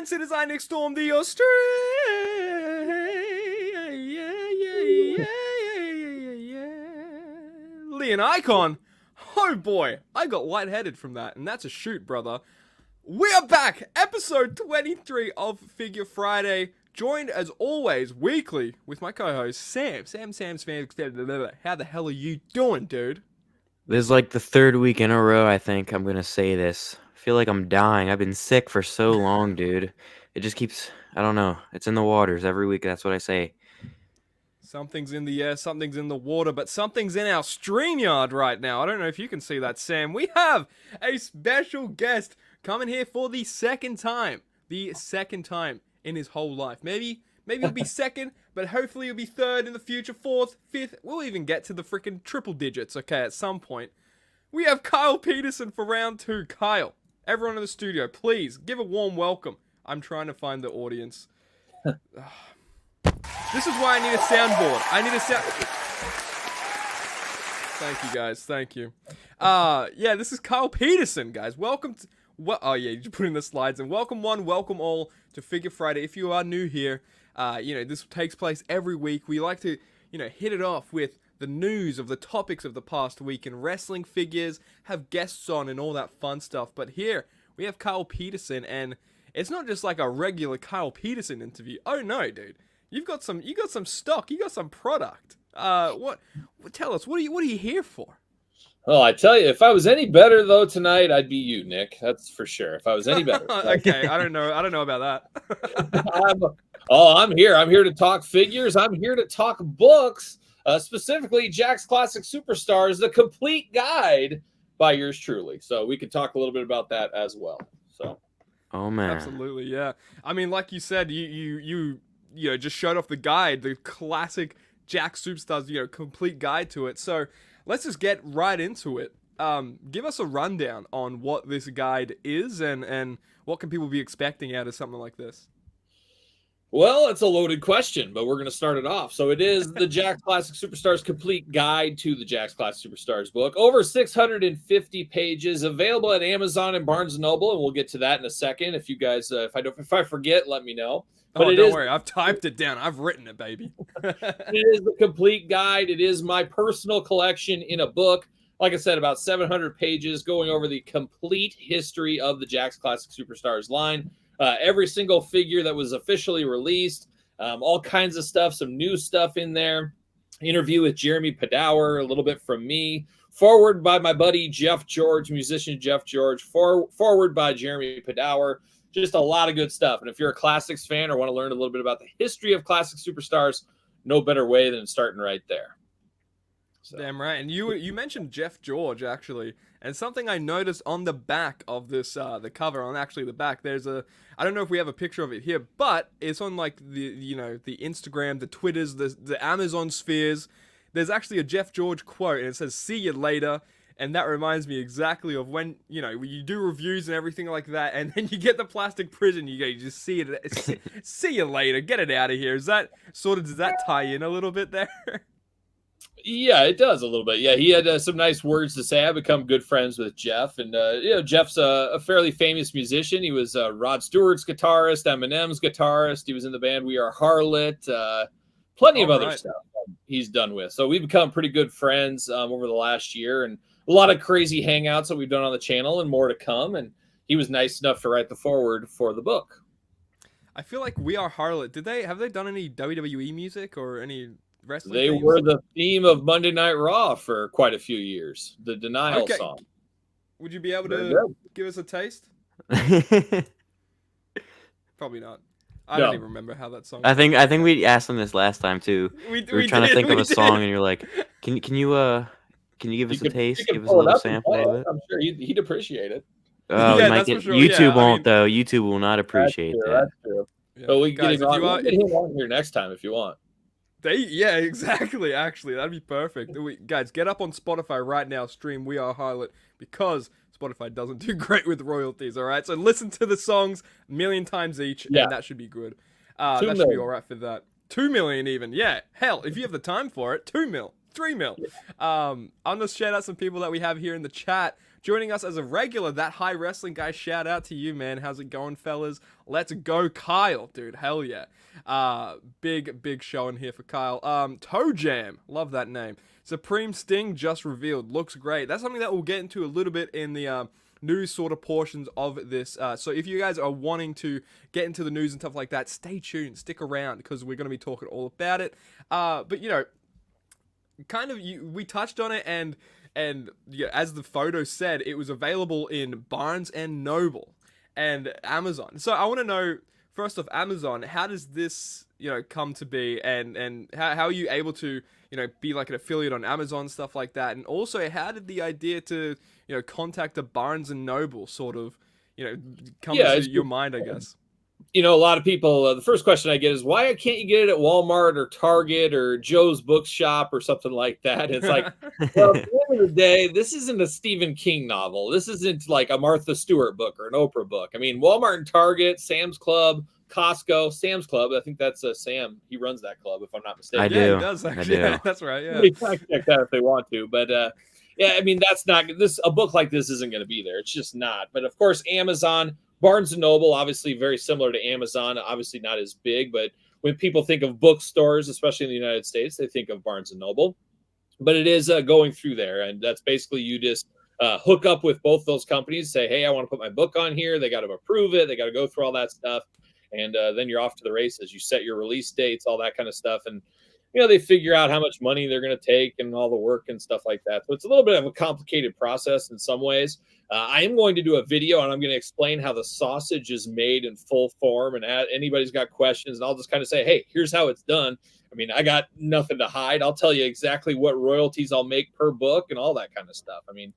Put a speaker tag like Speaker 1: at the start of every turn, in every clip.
Speaker 1: presents It Is I Nick Storm the Australian. Leon Icon. Oh boy, I got lightheaded from that, and that's a shoot, brother. We are back, episode 23 of Figure Friday, joined as always weekly with my co-host Sam. How the hell are you doing, dude?
Speaker 2: This is like the third week in a row I think I'm gonna say this. I feel like I'm dying. I've been sick for so long, dude. It just keeps, I don't know. It's in the waters every week. That's what I say.
Speaker 1: Something's in the air, something's in the water, but something's in our StreamYard right now. I don't know if you can see that, Sam. We have a special guest coming here for the second time. The second time in his whole life. Maybe it'll be second, but hopefully it'll be third in the future, fourth, fifth. We'll even get to the freaking triple digits, okay, at some point. We have Kyle Peterson for round two. Kyle, everyone in the studio, please give a warm welcome. I'm trying to find the audience. This is why I need a soundboard. I need a sound. Thank you, guys. Thank you. Yeah, this is Kyle Peterson, guys. Welcome to... Oh, yeah, you put in the slides. And welcome one, welcome all to Figure Friday. If you are new here, this takes place every week. We like to, hit it off with the news of the topics of the past week and wrestling figures, have guests on and all that fun stuff. But here, we have Kyle Peterson, and it's not just like a regular Kyle Peterson interview. Oh, no, dude. You got some stock. You got some product. Tell us, what are you here for?
Speaker 3: Oh, I tell you, if I was any better though tonight, I'd be you, Nick. That's for sure. If I was any better.
Speaker 1: Okay, I don't know about
Speaker 3: that. I'm here. I'm here to talk figures. I'm here to talk books, specifically Jakks Classic Superstars, the complete guide by yours truly. So we could talk a little bit about that as well. So.
Speaker 2: Oh man.
Speaker 1: Absolutely, yeah. I mean, like you said, you just showed off the guide, the classic Jakks Superstars, complete guide to it. So let's just get right into it. Give us a rundown on what this guide is and what can people be expecting out of something like this.
Speaker 3: Well, it's a loaded question, but we're going to start it off. So it is the Jakks Classic Superstars complete guide to the Jakks Classic Superstars book. Over 650 pages, available at Amazon and Barnes & Noble, and we'll get to that in a second. If you guys, if I forget, let me know.
Speaker 1: But don't worry, I've typed it down. I've written it, baby.
Speaker 3: It is the complete guide. It is my personal collection in a book. Like I said, about 700 pages going over the complete history of the Jakks Classic Superstars line. Every single figure that was officially released, all kinds of stuff, some new stuff in there. Interview with Jeremy Padower, a little bit from me. Forward by my buddy Jeff George, musician Jeff George. Forward by Jeremy Padower. Just a lot of good stuff. And if you're a Classics fan or want to learn a little bit about the history of Classic Superstars, no better way than starting right there.
Speaker 1: So. Damn right. And you mentioned Jeff George, actually. And something I noticed on the back of this, the cover, on actually the back, there's I don't know if we have a picture of it here, but it's on like the Instagram, the Twitters, the Amazon spheres. There's actually a Jeff George quote, and it says, "See you later." And that reminds me exactly of when you do reviews and everything like that, and then you get the plastic prison, you just see it, see you later, get it out of here. Does that tie in a little bit there?
Speaker 3: Yeah, it does a little bit. Yeah, he had some nice words to say. I've become good friends with Jeff, and Jeff's a fairly famous musician. He was Rod Stewart's guitarist, Eminem's guitarist. He was in the band We Are Harlot. Plenty of other stuff he's done with. So we've become pretty good friends over the last year, and a lot of crazy hangouts that we've done on the channel and more to come. And he was nice enough to write the foreword for the book.
Speaker 1: I feel like We Are Harlot. Have they done any WWE music or any wrestling?
Speaker 3: They were the theme of Monday Night Raw for quite a few years. The Denial song.
Speaker 1: Would you be able to give us a taste? Probably not. I don't even remember how that song.
Speaker 2: I think we asked him this last time too. We were trying to think of a song, and you're like, "Can you give us a taste? Give us a little sample of it."
Speaker 3: I'm sure he'd appreciate it.
Speaker 2: Oh,
Speaker 1: yeah, for sure.
Speaker 2: YouTube won't though. YouTube will not appreciate that.
Speaker 3: That's true. Yeah. But we can get him on here next time if you want.
Speaker 1: Yeah, exactly. Actually, that'd be perfect. Guys, get up on Spotify right now. Stream We Are Harlot, because Spotify doesn't do great with royalties. All right, so listen to the songs a million times each, and that should be good. That should be all right for that. 2 million even. Yeah, hell, if you have the time for it, 2 mil. 3 mil. I'm gonna shout out some people that we have here in the chat. joining us as a regular, that High Wrestling guy. Shout out to you, man. How's it going, fellas? Let's go, Kyle, dude. Hell yeah. Big show in here for Kyle. Toe Jam, love that name. Supreme Sting just revealed, looks great. That's something that we'll get into a little bit in the news sort of portions of this. So if you guys are wanting to get into the news and stuff like that, stay tuned, stick around, because we're going to be talking all about it. But you know, we touched on it, and yeah, as the photo said, it was available in Barnes and Noble and Amazon. So I want to know, first off, Amazon, how does this, you know, come to be, and how are you able to, you know, be like an affiliate on Amazon, stuff like that? And also, how did the idea to, you know, contact a Barnes and Noble sort of, you know, come to your mind, I guess?
Speaker 3: You know, a lot of people, the first question I get is, why can't you get it at Walmart or Target or Joe's Bookshop or something like that? It's like, well, at the end of the day, this isn't a Stephen King novel. This isn't like a Martha Stewart book or an Oprah book. I mean, Walmart and Target, Sam's Club, Costco, Sam's Club. I think that's Sam. He runs that club, if I'm not mistaken.
Speaker 2: I do.
Speaker 1: Yeah, he does, actually.
Speaker 2: I do.
Speaker 1: That's right, yeah.
Speaker 3: Somebody fact check that if they want to. But yeah, I mean, that's not this. A book like this isn't going to be there. It's just not. But of course, Amazon, Barnes and Noble, obviously very similar to Amazon. Obviously not as big, but when people think of bookstores, especially in the United States, they think of Barnes and Noble. But it is going through there, and that's basically you just hook up with both those companies. Say, hey, I want to put my book on here. They got to approve it. They got to go through all that stuff, and then you're off to the races. You set your release dates, all that kind of stuff, and you know, they figure out how much money they're going to take and all the work and stuff like that. So it's a little bit of a complicated process in some ways. I am going to do a video, and I'm going to explain how the sausage is made in full form, and anybody's got questions, and I'll just kind of say, hey, here's how it's done. I mean, I got nothing to hide. I'll tell you exactly what royalties I'll make per book and all that kind of stuff. I mean,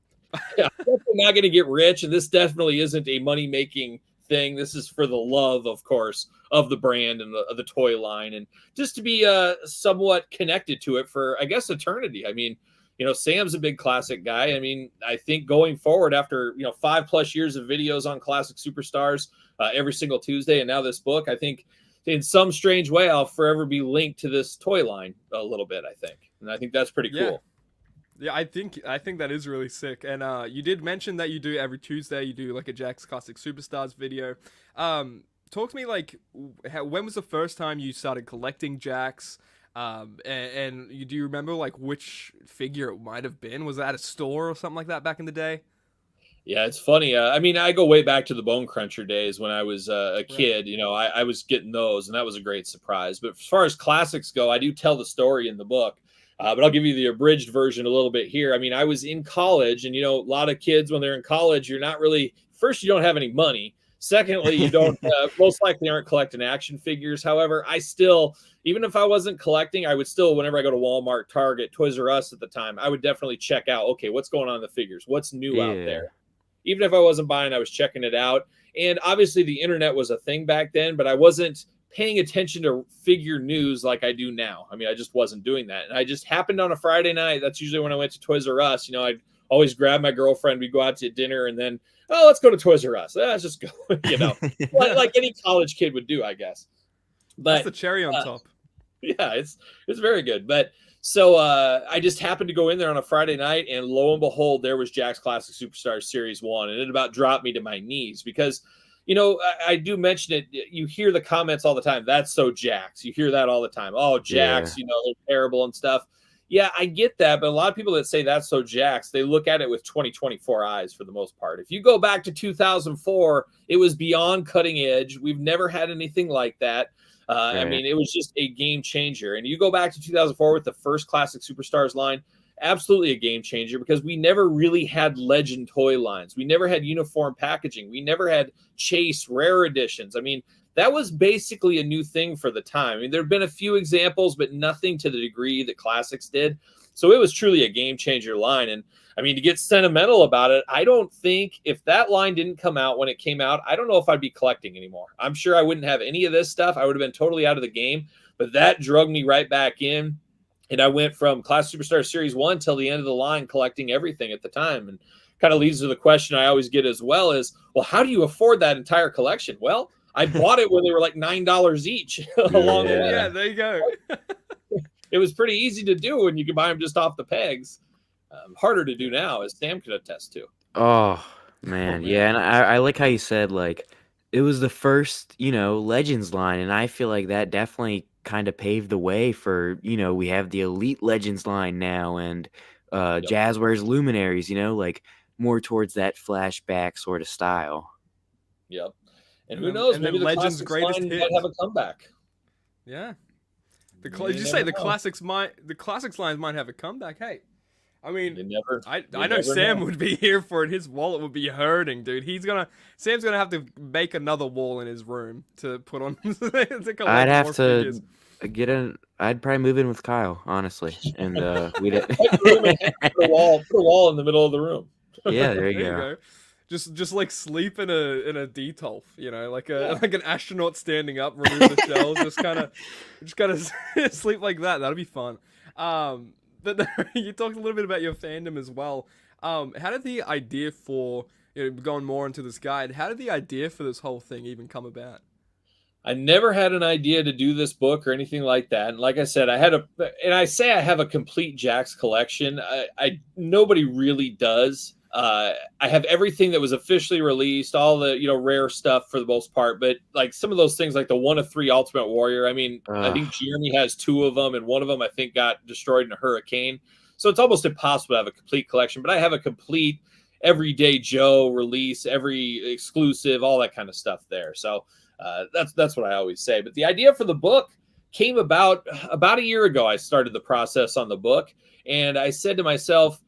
Speaker 3: yeah, I'm definitely not going to get rich, and this definitely isn't a money-making thing. This is for the love, of course, of the brand and the toy line, and just to be somewhat connected to it for, I guess, eternity. I mean, you know, Sam's a big classic guy. I mean, I think going forward after, you know, 5+ years of videos on classic superstars every single Tuesday, and now this book, I think in some strange way I'll forever be linked to this toy line a little bit, I think. And I think that's pretty cool.
Speaker 1: Yeah, I think that is really sick. And you did mention that you do every Tuesday, you do like a Jakks Classic Superstars video. Talk to me, like, when was the first time you started collecting Jakks? And do you remember like which figure it might have been? Was that at a store or something like that back in the day?
Speaker 3: Yeah, it's funny. I mean, I go way back to the Bone Cruncher days when I was a kid. You know, I was getting those, and that was a great surprise. But as far as classics go, I do tell the story in the book. But I'll give you the abridged version a little bit here. I mean, I was in college, and, you know, a lot of kids, when they're in college, you're not really, first, you don't have any money. Secondly, you don't, most likely aren't collecting action figures. However, I still, even if I wasn't collecting, I would still, whenever I go to Walmart, Target, Toys R Us at the time, I would definitely check out, okay, what's going on in the figures? What's new out there? Even if I wasn't buying, I was checking it out. And obviously the internet was a thing back then, but I wasn't paying attention to figure news like I do now. I mean, I just wasn't doing that. And I just happened on a Friday night. That's usually when I went to Toys R Us. You know, I'd always grab my girlfriend. We'd go out to dinner, and then, oh, let's go to Toys R Us. Let's just go, you know, like any college kid would do, I guess. But
Speaker 1: that's the cherry on top.
Speaker 3: Yeah, it's very good. But so I just happened to go in there on a Friday night, and lo and behold, there was Jakks Classic Superstars Series 1. And it about dropped me to my knees because, you know, I do mention it. You hear the comments all the time. That's so Jakks. You hear that all the time. Oh, Jakks, you know, they're terrible and stuff. Yeah, I get that. But a lot of people that say that's so Jakks, they look at it with 2024 eyes for the most part. If you go back to 2004, it was beyond cutting edge. We've never had anything like that. Right. I mean, it was just a game changer. And you go back to 2004 with the first Classic Superstars line, absolutely a game changer, because we never really had legend toy lines. We never had uniform packaging. We never had chase rare editions. I mean, that was basically a new thing for the time. I mean, there have been a few examples, but nothing to the degree that Classics did. So it was truly a game changer line. And I mean, to get sentimental about it, I don't think if that line didn't come out when it came out, I don't know if I'd be collecting anymore. I'm sure I wouldn't have any of this stuff. I would have been totally out of the game, but that drugged me right back in. And I went from Classic Superstar Series 1 till the end of the line collecting everything at the time. And kind of leads to the question I always get as well is, well, how do you afford that entire collection? Well, I bought it when they were like $9 each along the way.
Speaker 1: Yeah, there you go.
Speaker 3: It was pretty easy to do when you could buy them just off the pegs. Harder to do now, as Sam could attest to.
Speaker 2: Oh man,
Speaker 3: man.
Speaker 2: yeah, and I like how you said like it was the first, Legends line, and I feel like that definitely kind of paved the way for, we have the Elite Legends line now, and
Speaker 3: Yep.
Speaker 2: Jazzwares Luminaries, like more towards that flashback sort of style.
Speaker 3: Yep. And who
Speaker 1: then
Speaker 3: knows? Maybe the
Speaker 1: Legends
Speaker 3: Classics
Speaker 1: greatest
Speaker 3: line
Speaker 1: hit.
Speaker 3: might have a comeback.
Speaker 1: Yeah. Did
Speaker 3: You
Speaker 1: you say
Speaker 3: never know.
Speaker 1: the classics lines might have a comeback? Hey, I mean,
Speaker 3: You
Speaker 1: I
Speaker 3: never
Speaker 1: know Sam
Speaker 3: know.
Speaker 1: would be here for it. His wallet would be hurting, dude. Sam's gonna have to make another wall in his room to put on to
Speaker 2: I'd
Speaker 1: collect
Speaker 2: have
Speaker 1: more
Speaker 2: to
Speaker 1: figures.
Speaker 2: I'd probably move in with Kyle, honestly, and we'd.
Speaker 3: Put your room in half, put a wall in the middle of the room.
Speaker 2: Yeah, there you
Speaker 1: There you
Speaker 2: go.
Speaker 1: go. Just like sleep in a detolf, like
Speaker 3: Yeah.
Speaker 1: like an astronaut standing up, remove the shells, just kind of sleep like that. That'll be fun. But you talked a little bit about your fandom as well. How did the idea for going more into this guide? How did the idea for this whole thing even come about?
Speaker 3: I never had an idea to do this book or anything like that. And like I said, I have a complete Jakks collection. I nobody really does. I have everything that was officially released, all the rare stuff for the most part. But like some of those things, like the 1 of 3 Ultimate Warrior. I mean, I think Jeremy has 2 of them, and one of them I think got destroyed in a hurricane. So it's almost impossible to have a complete collection. But I have a complete Everyday Joe release, every exclusive, all that kind of stuff there. So. That's what I always say. But the idea for the book came about a year ago. I started the process on the book, and I said to myself,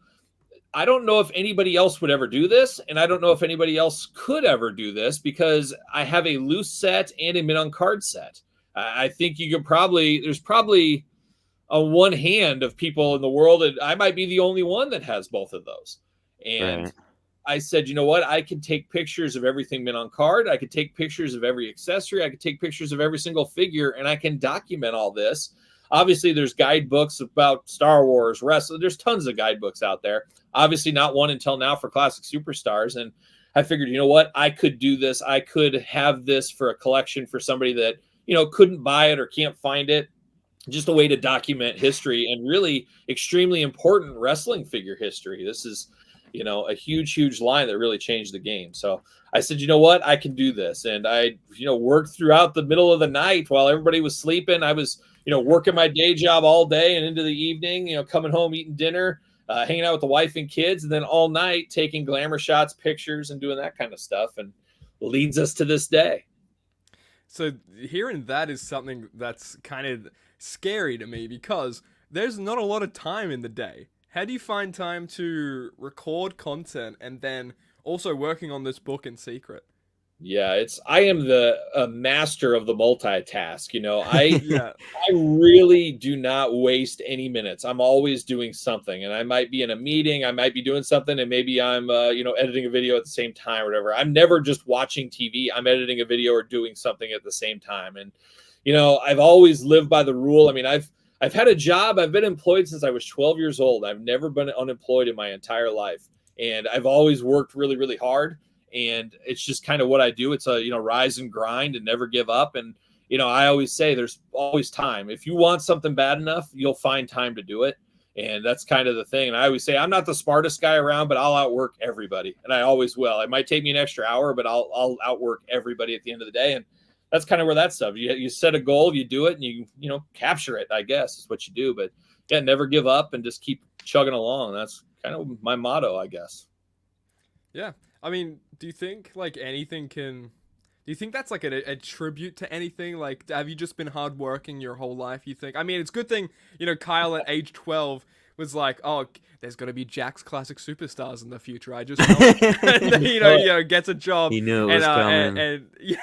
Speaker 3: I don't know if anybody else would ever do this, and I don't know if anybody else could ever do this because I have a loose set and a mint on card set. I think there's probably a one hand of people in the world, and I might be the only one that has both of those. And
Speaker 2: Right.
Speaker 3: I said, you know what? I can take pictures of everything mint on card. I could take pictures of every accessory. I could take pictures of every single figure, and I can document all this. Obviously, there's guidebooks about Star Wars, wrestling. There's tons of guidebooks out there. Obviously, not one until now for classic superstars. And I figured, you know what? I could do this. I could have this for a collection for somebody that, couldn't buy it or can't find it. Just a way to document history and really extremely important wrestling figure history. This is a huge, huge line that really changed the game. So I said, you know what, I can do this. And I, worked throughout the middle of the night while everybody was sleeping. I was, working my day job all day and into the evening, coming home, eating dinner, hanging out with the wife and kids, and then all night taking glamour shots, pictures, and doing that kind of stuff. And leads us to this day.
Speaker 1: So hearing that is something that's kind of scary to me because there's not a lot of time in the day. How do you find time to record content and then also working on this book in secret?
Speaker 3: Yeah, I am the master of the multitask.
Speaker 1: Yeah.
Speaker 3: I really do not waste any minutes. I'm always doing something, and I might be in a meeting, I might be doing something, and maybe I'm editing a video at the same time or whatever. I'm never just watching TV. I'm editing a video or doing something at the same time. And I've always lived by the rule. I mean, I've had a job. I've been employed since I was 12 years old. I've never been unemployed in my entire life. And I've always worked really, really hard. And it's just kind of what I do. It's a, rise and grind and never give up. And, I always say there's always time. If you want something bad enough, you'll find time to do it. And that's kind of the thing. And I always say, I'm not the smartest guy around, but I'll outwork everybody. And I always will. It might take me an extra hour, but I'll outwork everybody at the end of the day. And that's kind of where that stuff. You set a goal, you do it, and you capture it. I guess is what you do. But yeah, never give up and just keep chugging along. That's kind of my motto, I guess.
Speaker 1: Yeah. I mean, do you think like anything can? Do you think that's like a tribute to anything? Like, have you just been hardworking your whole life? You think? I mean, it's a good thing. Kyle at age 12 was like, oh, there's gonna be Jakks Classic Superstars in the future. I just know it. And then, gets a job.
Speaker 2: He knew it was coming.
Speaker 1: And yeah,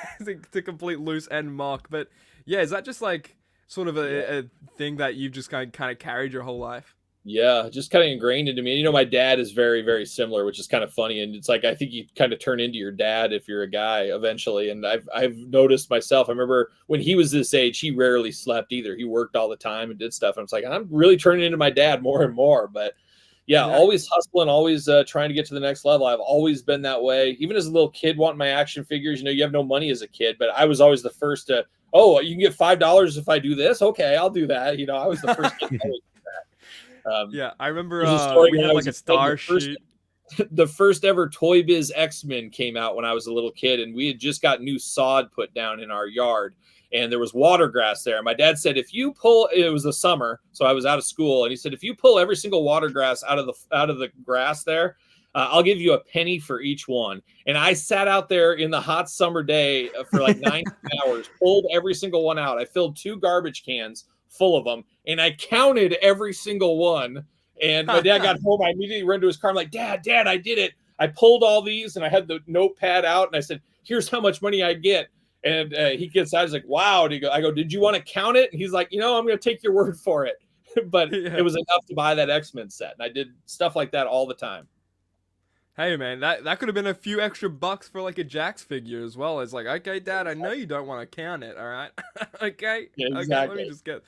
Speaker 1: to complete loose end mark. But yeah, is that just like sort of a thing that you've just kind of carried your whole life?
Speaker 3: Yeah, just kind of ingrained into me. My dad is very, very similar, which is kind of funny. And it's like I think you kind of turn into your dad if you're a guy eventually. And I've noticed myself. I remember when he was this age, he rarely slept either. He worked all the time and did stuff. And it's like I'm really turning into my dad more and more. But yeah, always hustling, always trying to get to the next level. I've always been that way. Even as a little kid, wanting my action figures. You have no money as a kid, but I was always the first to. Oh, you can get $5 if I do this. Okay, I'll do that. I was the first kid.
Speaker 1: Yeah, I remember
Speaker 3: There's a story
Speaker 1: we
Speaker 3: when
Speaker 1: had
Speaker 3: I
Speaker 1: like
Speaker 3: was
Speaker 1: a
Speaker 3: a kid,
Speaker 1: star
Speaker 3: the first-
Speaker 1: sheet.
Speaker 3: the first ever Toy Biz X-Men came out when I was a little kid, and we had just got new sod put down in our yard, and there was water grass there. And my dad said, if you pull, it was the summer, so I was out of school, and he said, if you pull every single water grass out of the grass there, I'll give you a penny for each one. And I sat out there in the hot summer day for like 9 hours, pulled every single one out. I filled 2 garbage cans full of them, and I counted every single one. And my dad got home. I immediately ran to his car. I'm like, Dad, I did it. I pulled all these, and I had the notepad out, and I said, here's how much money I get. And he gets out. He's like, wow. I go, did you want to count it? And he's like, I'm going to take your word for it. But It was enough to buy that X-Men set. And I did stuff like that all the time.
Speaker 1: Hey man, that could have been a few extra bucks for like a Jakks figure as well. It's like, okay, Dad, I know you don't want to count it, all right? Okay,
Speaker 3: Yeah, exactly.
Speaker 1: Okay, let me just get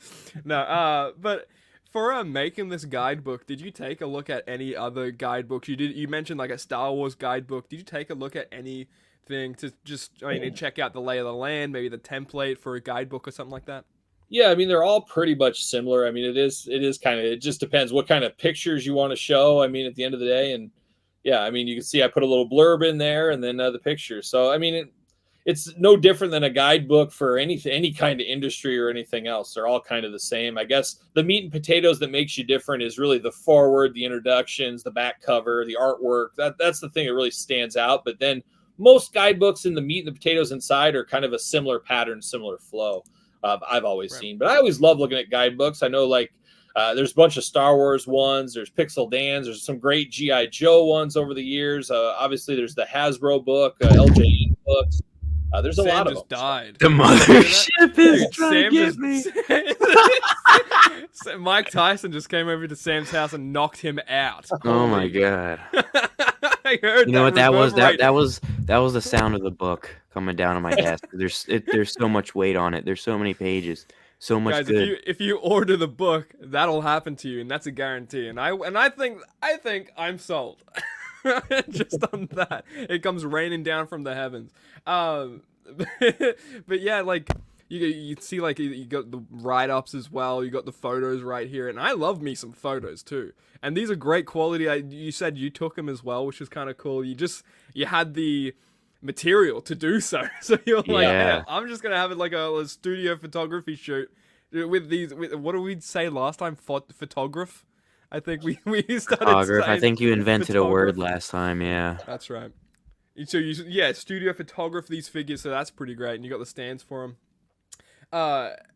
Speaker 1: but for making this guidebook, did you take a look at any other guidebooks? You mentioned like a Star Wars guidebook. Did you take a look at anything to just check out the lay of the land, maybe the template for a guidebook or something like that?
Speaker 3: Yeah, I mean, they're all pretty much similar. I mean, it is kind of, it just depends what kind of pictures you want to show. I mean, at the end of the day, and yeah, I mean, you can see I put a little blurb in there and then the pictures. So, I mean, it's no different than a guidebook for any kind of industry or anything else. They're all kind of the same. I guess the meat and potatoes that makes you different is really the forward, the introductions, the back cover, the artwork. That's the thing that really stands out. But then most guidebooks in the meat and the potatoes inside are kind of a similar pattern, similar flow. I've always seen. But I always love looking at guidebooks. I know like there's a bunch of Star Wars ones. There's Pixel Dan's. There's some great G.I. Joe ones over the years. Obviously, there's the Hasbro book, LJN books. There's a
Speaker 1: Sam
Speaker 3: lot of
Speaker 1: just
Speaker 3: them.
Speaker 1: died.
Speaker 2: The mothership is trying to get me.
Speaker 1: Mike Tyson just came over to Sam's house and knocked him out.
Speaker 2: Oh my god!
Speaker 1: I heard.
Speaker 2: You know what that was?
Speaker 1: reverberate.
Speaker 2: That was the sound of the book coming down on my desk. There's so much weight on it. There's so many pages. So much
Speaker 1: Guys,
Speaker 2: good.
Speaker 1: if you order the book, that'll happen to you, and that's a guarantee. And I think I'm sold. Just on that, it comes raining down from the heavens. But yeah, like you see, like you got the write-ups as well. You got the photos right here, and I love me some photos too. And these are great quality. You said you took them as well, which is kind of cool. You had the material to do so. So you're like,
Speaker 2: Yeah.
Speaker 1: yeah, I'm just gonna have it like a studio photography shoot with these. What did we say last time? Photograph. I think we started
Speaker 2: Photograph. I
Speaker 1: saying
Speaker 2: think you invented a word
Speaker 1: photograph.
Speaker 2: last time. Yeah.
Speaker 1: That's right. So yeah, studio photograph these figures. So that's pretty great. And you got the stands for them.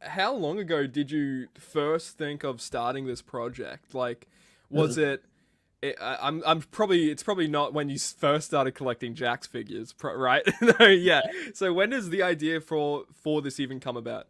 Speaker 1: How long ago did you first think of starting this project? Like, was it? It's probably not when you first started collecting Jakks figures, right? No, yeah. So when does the idea for this even come about?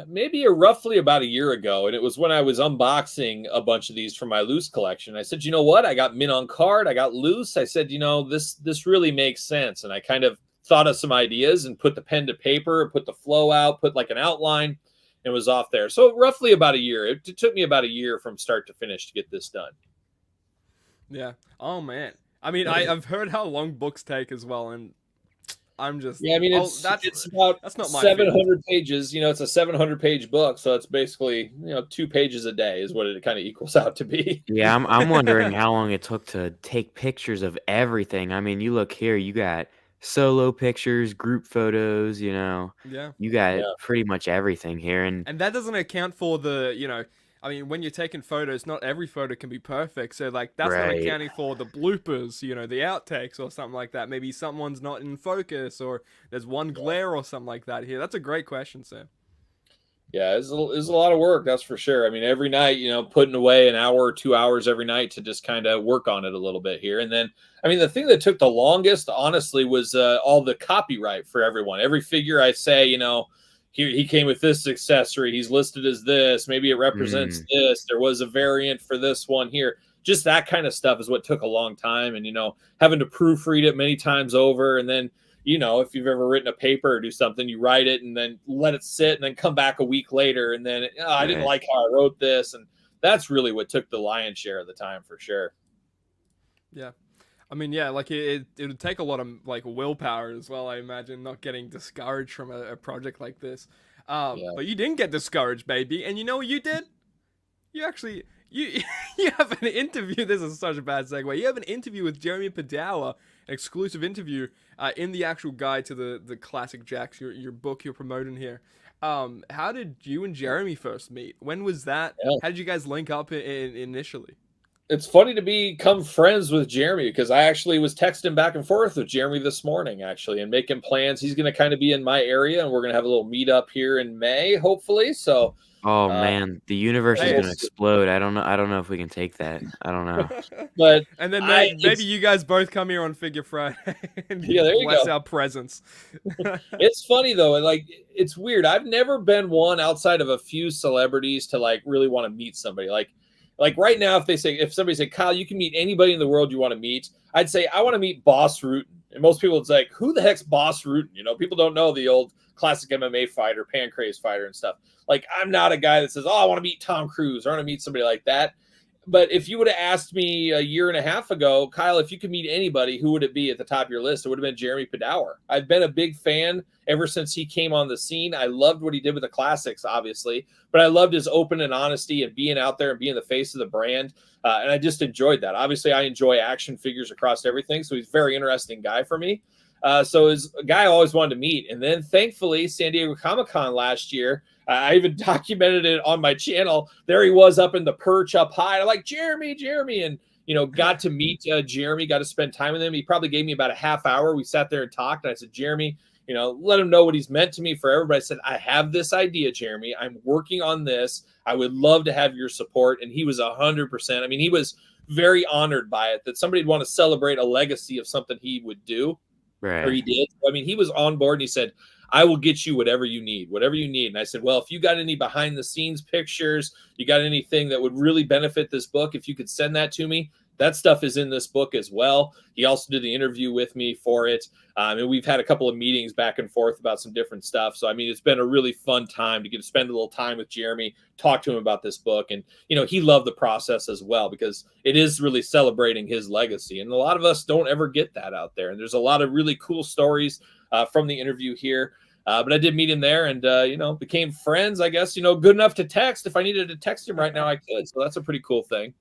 Speaker 3: Maybe roughly about a year ago, and it was when I was unboxing a bunch of these from my loose collection. I said, you know what? I got mint on card. I got loose. I said, this really makes sense. And I kind of thought of some ideas and put the pen to paper, put the flow out, put like an outline, and was off there. So roughly about a year. It took me about a year from start to finish to get this done.
Speaker 1: Yeah. Oh man. I mean, I've heard how long books take as well, and I'm just
Speaker 3: it's about
Speaker 1: that's not my
Speaker 3: 700 pages. It's a 700-page book, so it's basically 2 pages a day is what it kind of equals out to be.
Speaker 2: Yeah, I'm wondering how long it took to take pictures of everything. I mean, you look here, you got solo pictures, group photos,
Speaker 1: Yeah.
Speaker 2: you got pretty much everything here. And
Speaker 1: that doesn't account for the, I mean, when you're taking photos, not every photo can be perfect. So, like, that's not
Speaker 2: Right.
Speaker 1: accounting for the bloopers, the outtakes or something like that. Maybe someone's not in focus or there's one glare or something like that here. That's a great question, Sam.
Speaker 3: Yeah, it's a lot of work, that's for sure. I mean, every night, putting away an hour or 2 hours every night to just kind of work on it a little bit here. And then, I mean, the thing that took the longest, honestly, was all the copyright for everyone. Every figure I say, he came with this accessory. He's listed as this. Maybe it represents this. There was a variant for this one here. Just that kind of stuff is what took a long time. And, having to proofread it many times over. And then, if you've ever written a paper or do something, you write it and then let it sit and then come back a week later. And then I didn't like how I wrote this. And that's really what took the lion's share of the time for sure.
Speaker 1: Yeah. I mean, yeah, like it would take a lot of like willpower as well. I imagine not getting discouraged from a project like this. But you didn't get discouraged, baby. And you know what you did? You You you have an interview. This is such a bad segue. You have an interview with Jeremy Padawa, an exclusive interview in the actual guide to the classic Jakks, your book you're promoting here. How did you and Jeremy first meet? When was that?
Speaker 3: Yeah.
Speaker 1: How did you guys link up initially?
Speaker 3: It's funny to become friends with Jeremy because I actually was texting back and forth with Jeremy this morning, actually, and making plans. He's going to kind of be in my area, and we're going to have a little meetup here in May, hopefully. So,
Speaker 2: Oh man, the universe is
Speaker 1: Hey,
Speaker 2: gonna explode. I don't know. I don't know if we can take that. I don't know.
Speaker 3: but
Speaker 1: And then
Speaker 3: it's-
Speaker 1: maybe you guys both come here on Figure Friday and
Speaker 3: Yeah, there you
Speaker 1: bless
Speaker 3: go.
Speaker 1: our presence.
Speaker 3: it's funny though, like it's weird. I've never been one outside of a few celebrities to like really want to meet somebody. Like right now, if somebody said, Kyle, you can meet anybody in the world you want to meet, I'd say I want to meet Boss Rutan. And most people, it's like, who the heck's Boss Rutan? You know, people don't know the old classic MMA fighter, Pancrase fighter and stuff. Like, I'm not a guy that says, oh, I want to meet Tom Cruise or I want to meet somebody like that. But if you would have asked me a year and a half ago, Kyle, if you could meet anybody, who would it be at the top of your list? It would have been Jeremy Padawa. I've been a big fan ever since he came on the scene. I loved what he did with the classics, obviously, but I loved his open and honesty and being out there and being the face of the brand. And I just enjoyed that. Obviously, I enjoy action figures across everything, so he's a very interesting guy for me. So he's a guy I always wanted to meet. And then thankfully, San Diego Comic-Con last year, I even documented it on my channel. There he was up in the perch up high. I'm like, Jeremy. And, you know, got to meet Jeremy, got to spend time with him. He probably gave me about a half hour. We sat there and talked. And I said, Jeremy, you know, let him know what he's meant to me forever. But I said, I have this idea, Jeremy. I'm working on this. I would love to have your support. And he was 100%. I mean, he was very honored by it that somebody would want to celebrate a legacy of something he would do.
Speaker 2: Right.
Speaker 3: Or he did. I mean, he was on board and he said, I will get you whatever you need. And I said, well, if you got any behind the scenes pictures, you got anything that would really benefit this book, if you could send that to me, that stuff is in this book as well. He also did the interview with me for it. And we've had a couple of meetings back and forth about some different stuff. So, I mean, it's been a really fun time to get to spend a little time with Jeremy, talk to him about this book. And, you know, he loved the process as well because it is really celebrating his legacy. And a lot of us don't ever get that out there. And there's a lot of really cool stories from the interview here. But I did meet him there and, you know, became friends, I guess, you know, good enough to text. If I needed to text him right now, I could. So that's a pretty cool thing.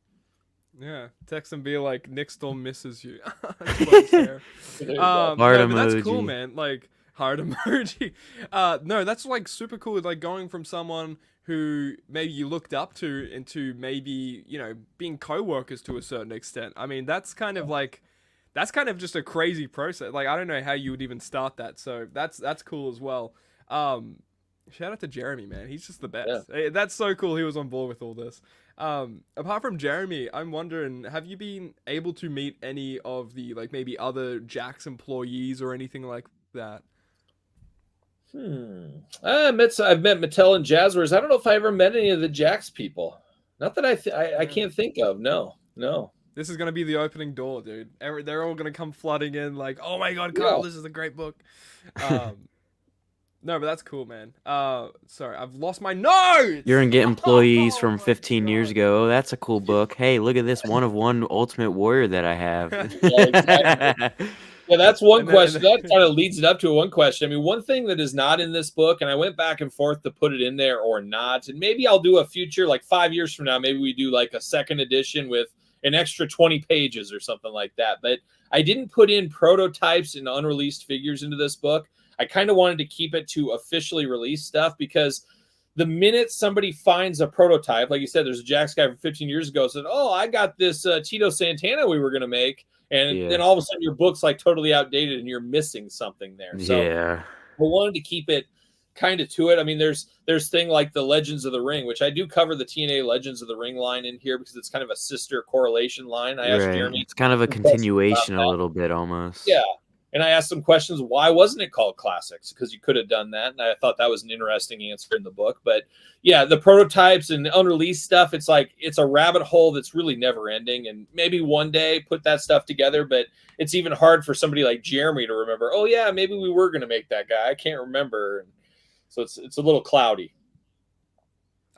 Speaker 1: Yeah, text and be like, Nick still misses you. That's what I'm saying.
Speaker 2: Heart
Speaker 1: But that's cool,
Speaker 2: emoji.
Speaker 1: man. Like, heart emoji. No, that's like super cool. Like going from someone who maybe you looked up to into maybe, you know, being co-workers to a certain extent. I mean, that's kind of just a crazy process. Like, I don't know how you would even start that. So that's cool as well. Shout out to Jeremy, man. He's just the best.
Speaker 3: Yeah.
Speaker 1: That's so cool. He was on board with all this. Apart from Jeremy, I'm wondering, have you been able to meet any of the, like, maybe other Jakks employees or anything like that?
Speaker 3: I've met Mattel and Jazzwares. I don't know if I ever met any of the Jakks people. Not that I can't think of. No.
Speaker 1: This is gonna be the opening door, dude. They're all gonna come flooding in, like, oh my god, Kyle,
Speaker 3: Yeah.
Speaker 1: this is a great book. No, but that's cool, man. Sorry, I've lost my notes.
Speaker 2: You're gonna get employees from 15 years ago. Oh, that's a cool book. Hey, look at this one of one Ultimate Warrior that I have.
Speaker 3: Yeah, exactly. Yeah, that's one
Speaker 1: And then-
Speaker 3: question. That kind of leads it up to one question. I mean, one thing that is not in this book, and I went back and forth to put it in there or not, and maybe I'll do a future, like 5 years from now, maybe we do like a second edition with an extra 20 pages or something like that. But I didn't put in prototypes and unreleased figures into this book. I kind of wanted to keep it to officially released stuff because the minute somebody finds a prototype, like you said, there's a Jakks guy from 15 years ago said, oh, I got this Tito Santana we were going to make. And then all of a sudden your book's like totally outdated and you're missing something there. So
Speaker 2: Yeah.
Speaker 3: I wanted to keep it kind of to it. I mean, there's thing like the Legends of the Ring, which I do cover the TNA Legends of the Ring line in here because it's kind of a sister correlation line. I asked
Speaker 2: Right.
Speaker 3: Jeremy.
Speaker 2: It's kind of a
Speaker 3: some questions
Speaker 2: continuation
Speaker 3: about
Speaker 2: a
Speaker 3: that.
Speaker 2: little bit almost.
Speaker 3: Yeah. And I asked some questions. Why wasn't it called Classics? Because you could have done that. And I thought that was an interesting answer in the book. But yeah, the prototypes and the unreleased stuff, it's like it's a rabbit hole that's really never ending. And maybe one day put that stuff together. But it's even hard for somebody like Jeremy to remember, oh, yeah, maybe we were going to make that guy. I can't remember. So it's a little cloudy.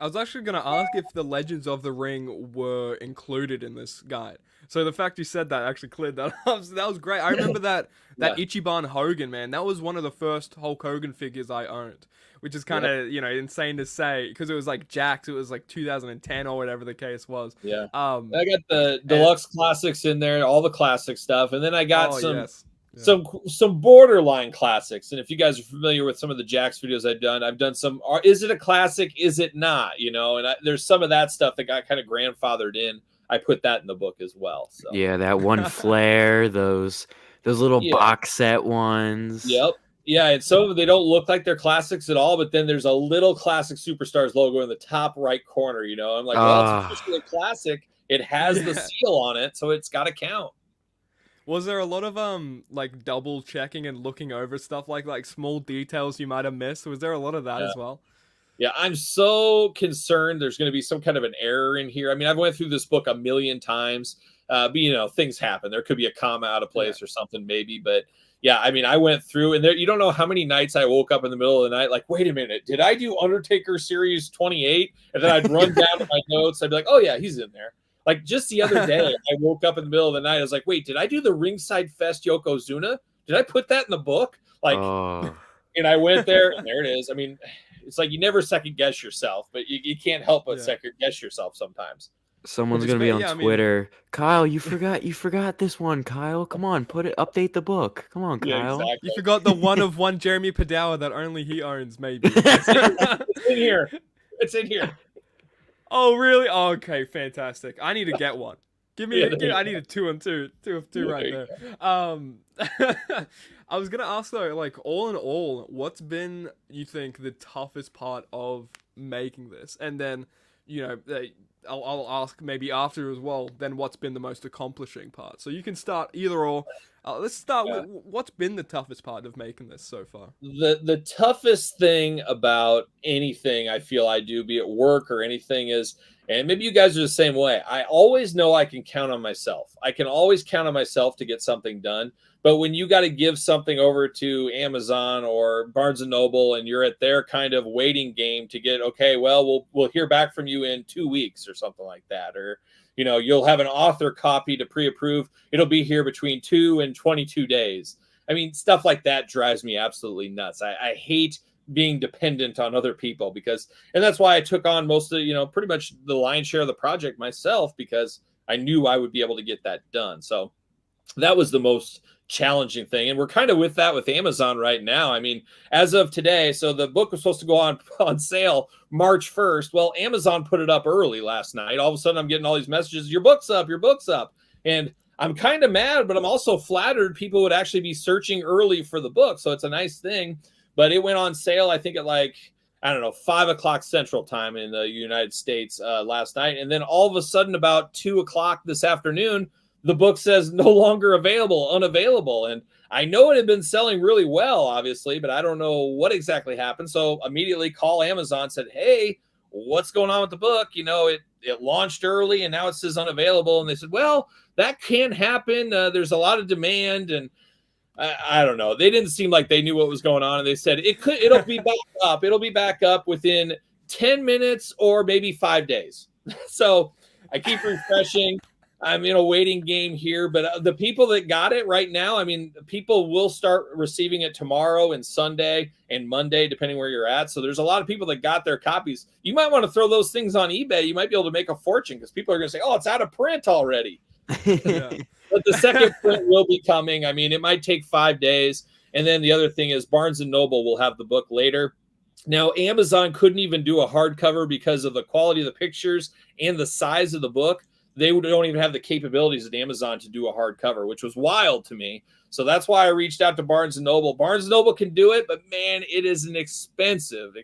Speaker 1: I was actually going to ask if the Legends of the Ring were included in this guide. So the fact you said that actually cleared that up. So that was great. I remember that
Speaker 3: Yeah.
Speaker 1: Ichiban Hogan, man. That was one of the first Hulk Hogan figures I owned, which is kind of, insane to say because it was like Jakks. It was like 2010 or whatever the case was.
Speaker 3: Yeah. I got the deluxe classics in there, all the classic stuff. And then I got
Speaker 1: yes.
Speaker 3: some borderline classics. And if you guys are familiar with some of the Jakks videos I've done some, is it a classic? Is it not? And there's some of that stuff that got kind of grandfathered in. I put that in the book as well. So
Speaker 2: Yeah, that one flare, those little box set ones.
Speaker 3: Yep. Yeah, and some of them, they don't look like they're classics at all, but then there's a little Classic Superstars logo in the top right corner. I'm like, well, it's officially a classic. It has the seal on it, so it's got to count.
Speaker 1: Was there a lot of like double checking and looking over stuff like small details you might have missed? Was there a lot of that as well?
Speaker 3: Yeah, I'm so concerned there's going to be some kind of an error in here. I mean, I've went through this book a million times, but things happen. There could be a comma out of place or something maybe, but yeah, I mean, I went through and there, you don't know how many nights I woke up in the middle of the night, like, wait a minute, did I do Undertaker Series 28? And then I'd run down to my notes. I'd be like, oh yeah, he's in there. Like just the other day, I woke up in the middle of the night. I was like, wait, did I do the Ringside Fest Yokozuna? Did I put that in the book? Like, and I went there and there it is. I mean, it's like you never second guess yourself, but you can't help but second guess yourself sometimes.
Speaker 2: Someone's gonna be on Twitter. Kyle, you forgot this one. Kyle, come on, update the book. Come on, Kyle.
Speaker 3: Yeah, exactly.
Speaker 1: You forgot the one of one Jeremy Padawa that only he owns, maybe.
Speaker 3: It's in here. It's in here.
Speaker 1: Oh really? Oh, okay, fantastic. I need to get one. I need a 2 and 2 right there. I was gonna ask though, like all in all, what's been you think the toughest part of making this, and then I'll ask maybe after as well. Then what's been the most accomplishing part? So you can start either or. Let's start with what's been the toughest part of making this so far.
Speaker 3: The toughest thing about anything I feel I do, be it work or anything, is, and maybe you guys are the same way, I always know I can count on myself. I can always count on myself to get something done. But when you got to give something over to Amazon or Barnes and Noble and you're at their kind of waiting game to get, okay, well, we'll hear back from you in 2 weeks or something like that. Or, you'll have an author copy to pre-approve. It'll be here between 2 and 22 days. I mean, stuff like that drives me absolutely nuts. I hate being dependent on other people and that's why I took on most of, pretty much the lion's share of the project myself, because I knew I would be able to get that done. So that was the most challenging thing. And we're kind of with that with Amazon right now. I mean, as of today, so the book was supposed to go on sale March 1st. Well, Amazon put it up early last night. All of a sudden I'm getting all these messages, your book's up. And I'm kind of mad, but I'm also flattered people would actually be searching early for the book. So it's a nice thing, but it went on sale, I think at 5:00 Central Time in the United States last night. And then all of a sudden about 2:00 this afternoon, the book says no longer available, unavailable. And I know it had been selling really well, obviously, but I don't know what exactly happened. So immediately call Amazon, said, hey, what's going on with the book? It launched early and now it says unavailable. And they said, well, that can happen. There's a lot of demand. And I don't know. They didn't seem like they knew what was going on. And they said it'll be back up. It'll be back up within 10 minutes or maybe 5 days. So I keep refreshing. I'm in a waiting game here, but the people that got it right now, I mean, people will start receiving it tomorrow and Sunday and Monday, depending where you're at. So there's a lot of people that got their copies. You might want to throw those things on eBay. You might be able to make a fortune because people are going to say, oh, it's out of print already. But the second print will be coming. I mean, it might take 5 days. And then the other thing is Barnes and Noble will have the book later. Now, Amazon couldn't even do a hardcover because of the quality of the pictures and the size of the book. They don't even have the capabilities at Amazon to do a hardcover, which was wild to me. So that's why I reached out to Barnes & Noble. Barnes & Noble can do it, but man, it is an expensive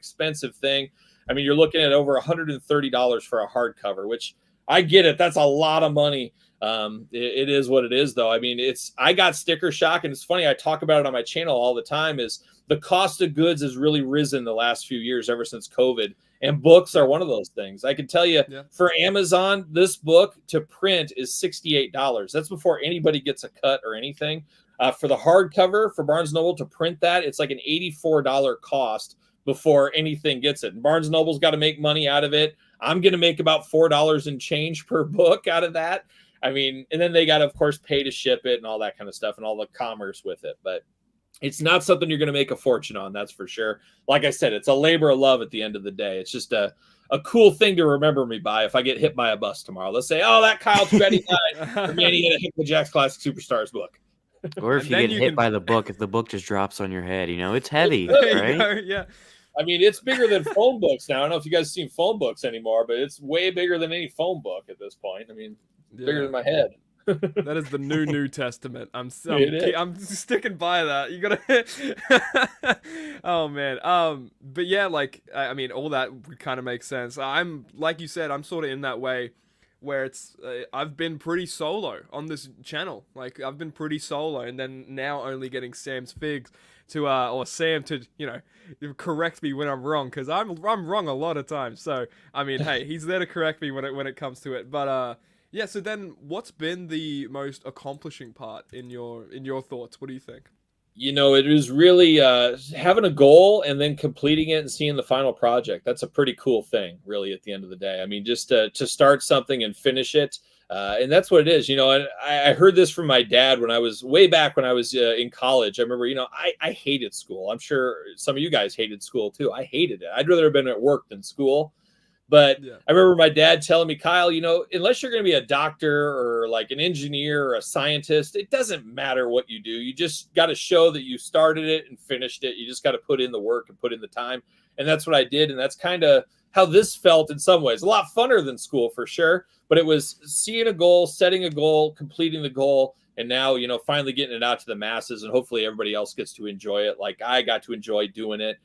Speaker 3: thing. I mean, you're looking at over $130 for a hardcover, which I get it. That's a lot of money. It is what it is, though. I mean, I got sticker shock, and it's funny. I talk about it on my channel all the time. Is the cost of goods has really risen the last few years, ever since COVID, and books are one of those things. I can tell you, for Amazon, this book to print is $68. That's before anybody gets a cut or anything. For the hardcover for Barnes & Noble to print that, it's like an $84 cost before anything gets it. And Barnes & Noble's got to make money out of it. I'm going to make about $4 and change per book out of that. I mean, and then they got to, of course, pay to ship it and all that kind of stuff and all the commerce with it. But it's not something you're going to make a fortune on, that's for sure. Like I said, it's a labor of love at the end of the day. It's just a cool thing to remember me by if I get hit by a bus tomorrow. Let's say, oh, that Kyle Petty died. Man, he had a hit the Jakks Classic Superstars book.
Speaker 2: Or if you get hit by the book, if the book just drops on your head, it's heavy, right?
Speaker 1: Yeah.
Speaker 3: I mean, it's bigger than phone books now. I don't know if you guys have seen phone books anymore, but it's way bigger than any phone book at this point. I mean, bigger than my head.
Speaker 1: That is the New Testament. I'm sticking by that. You gotta. Oh man. But yeah, like I mean, all that kind of makes sense. I'm like you said, I'm sort of in that way where it's I've been pretty solo on this channel. Like I've been pretty solo, and then now only getting Sam's figs to or Sam to correct me when I'm wrong, because I'm wrong a lot of times. So I mean, hey, he's there to correct me when it comes to it. But yeah. So then, what's been the most accomplishing part in your thoughts? What do you think?
Speaker 3: It is really having a goal and then completing it and seeing the final project. That's a pretty cool thing, really, at the end of the day. I mean, just to start something and finish it. And that's what it is. And I heard this from my dad when I was way back when I was in college. I remember, I hated school. I'm sure some of you guys hated school too. I hated it. I'd rather have been at work than school. But yeah. I remember my dad telling me, Kyle, unless you're going to be a doctor or like an engineer or a scientist, it doesn't matter what you do. You just got to show that you started it and finished it. You just got to put in the work and put in the time. And that's what I did. And that's kind of how this felt in some ways. A lot funner than school for sure. But it was seeing a goal, setting a goal, completing the goal. And now, finally getting it out to the masses. And hopefully everybody else gets to enjoy it like I got to enjoy doing it.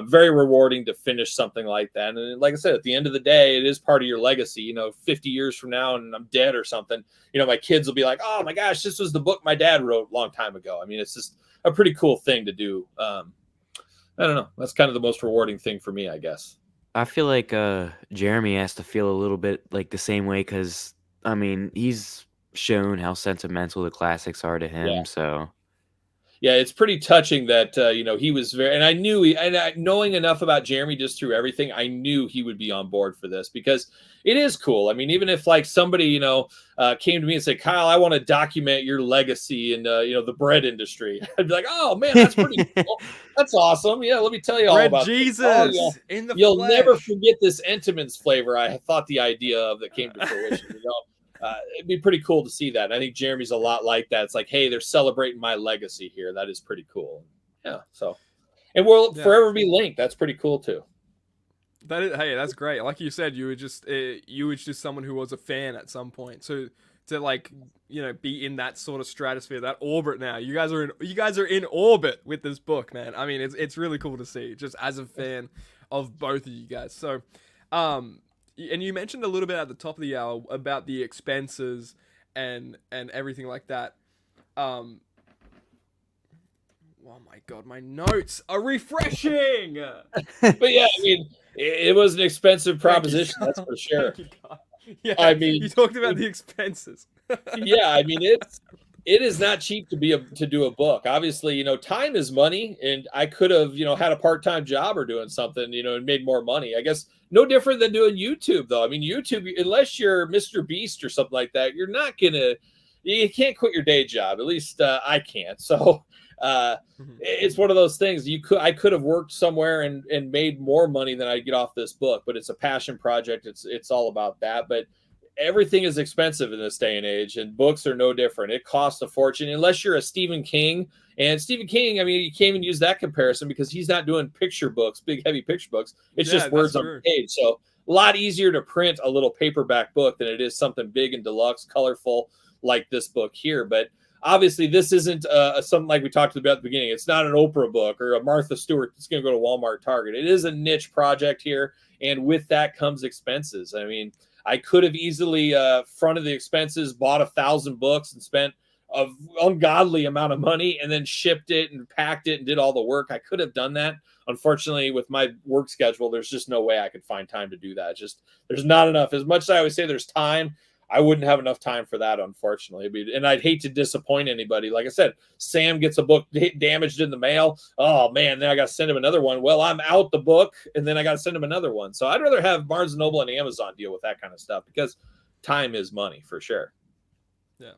Speaker 3: Very rewarding to finish something like that. And like I said, at the end of the day, it is part of your legacy. 50 years from now and I'm dead or something, my kids will be like, oh my gosh, this was the book my dad wrote a long time ago. I mean, it's just a pretty cool thing to do. I don't know. That's kind of the most rewarding thing for me, I guess.
Speaker 2: I feel like Jeremy has to feel a little bit like the same way because, I mean, he's shown how sentimental the classics are to him. Yeah. So
Speaker 3: yeah, it's pretty touching that, he was very, and I knew knowing enough about Jeremy just through everything, I knew he would be on board for this because it is cool. I mean, even if like somebody, came to me and said, Kyle, I want to document your legacy in, the bread industry. I'd be like, oh man, that's pretty cool. That's awesome. Yeah. Let me tell you all about
Speaker 1: Jesus.
Speaker 3: You'll never forget this Entenmann's flavor. I thought the idea of that came to fruition, it'd be pretty cool to see that. I think Jeremy's a lot like that. It's like, hey, they're celebrating my legacy here. That is pretty cool. Yeah. So, and we'll forever be linked. That's pretty cool too.
Speaker 1: Hey, that's great. Like you said, you were just someone who was a fan at some point. So to like, be in that sort of stratosphere, that orbit now. You guys are in orbit with this book, man. I mean, it's really cool to see just as a fan of both of you guys. So, and you mentioned a little bit at the top of the hour about the expenses and everything like that. Oh my God, my notes are refreshing.
Speaker 3: But yeah, I mean, it was an expensive proposition, that's for sure.
Speaker 1: Yeah, I mean, you talked about the expenses.
Speaker 3: Yeah, I mean, it is not cheap to do a book. Obviously, time is money, and I could have, had a part-time job or doing something, and made more money. I guess no different than doing YouTube, though. I mean, YouTube, unless you're Mr. Beast or something like that, you can't quit your day job. At least I can't. So it's one of those things. I could have worked somewhere and made more money than I'd get off this book, but it's a passion project. It's all about that. But everything is expensive in this day and age, and books are no different. It costs a fortune unless you're a Stephen King. And Stephen King, I mean, you can't even use that comparison because he's not doing picture books, big, heavy picture books. It's just words on the page. So a lot easier to print a little paperback book than it is something big and deluxe, colorful like this book here. But obviously, this isn't something like we talked about at the beginning. It's not an Oprah book or a Martha Stewart that's going to go to Walmart, Target. It is a niche project here. And with that comes expenses. I mean, I could have easily fronted the expenses, bought 1,000 books and spent an ungodly amount of money and then shipped it and packed it and did all the work. I could have done that. Unfortunately, with my work schedule, there's just no way I could find time to do that. There's not enough. As much as I always say there's time, I wouldn't have enough time for that, unfortunately. And I'd hate to disappoint anybody. Like I said, Sam gets a book damaged in the mail. Oh man, then I got to send him another one. Well, I'm out the book, and then I got to send him another one. So I'd rather have Barnes and Noble and Amazon deal with that kind of stuff, because time is money for sure.
Speaker 1: Yeah,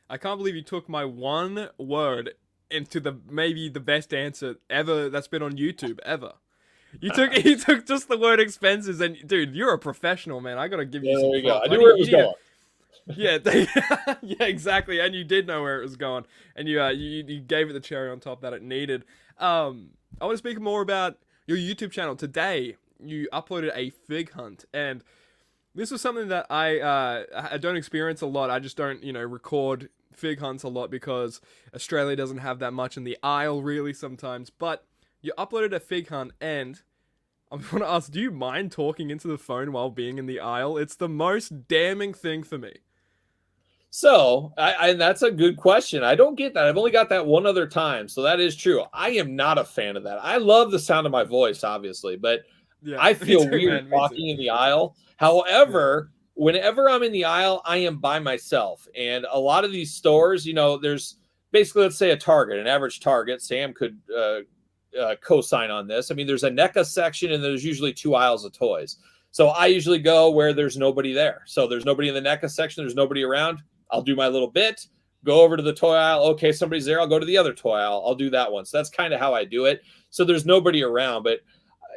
Speaker 1: I can't believe you took my one word into maybe the best answer ever that's been on YouTube ever. You took just the word expenses, and dude, you're a professional, man. I gotta give you some
Speaker 3: there you go.
Speaker 1: props.
Speaker 3: I knew where it was going.
Speaker 1: Yeah, yeah, exactly. And you did know where it was going, and you gave it the cherry on top that it needed. I want to speak more about your YouTube channel. Today, you uploaded a fig hunt, and this was something that I don't experience a lot. I just don't, record fig hunts a lot because Australia doesn't have that much in the aisle really sometimes. But you uploaded a fig hunt, and I want to ask, do you mind talking into the phone while being in the aisle? It's the most damning thing for me.
Speaker 3: So, that's a good question. I don't get that. I've only got that one other time, so that is true. I am not a fan of that. I love the sound of my voice, obviously, but
Speaker 1: Yeah,
Speaker 3: I feel
Speaker 1: too,
Speaker 3: weird
Speaker 1: man,
Speaker 3: talking in the aisle. However, whenever I'm in the aisle, I am by myself. And a lot of these stores, there's basically, let's say, a Target, an average Target. Sam could co-sign on this. I mean, there's a NECA section, and there's usually 2 aisles of toys. So I usually go where there's nobody there. So there's nobody in the NECA section. There's nobody around. I'll do my little bit, go over to the toy aisle. Okay, somebody's there. I'll go to the other toy aisle. I'll do that one. So that's kind of how I do it. So there's nobody around. But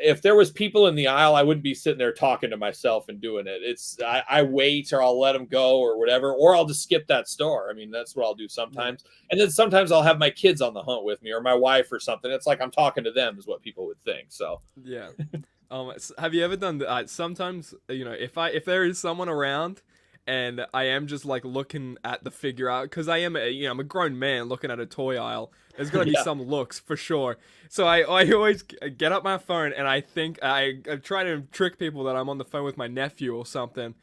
Speaker 3: if there was people in the aisle, I wouldn't be sitting there talking to myself and doing it. I wait, or I'll let them go or whatever, or I'll just skip that store. I mean, that's what I'll do sometimes. And then sometimes I'll have my kids on the hunt with me, or my wife or something. It's like I'm talking to them is what people would think. So
Speaker 1: yeah. Have you ever done that? Sometimes, if there is someone around and I am just like looking at the figure out, because I am I'm a grown man looking at a toy aisle, there's gonna be some looks for sure. So I always get up my phone, and I think I try to trick people that I'm on the phone with my nephew or something,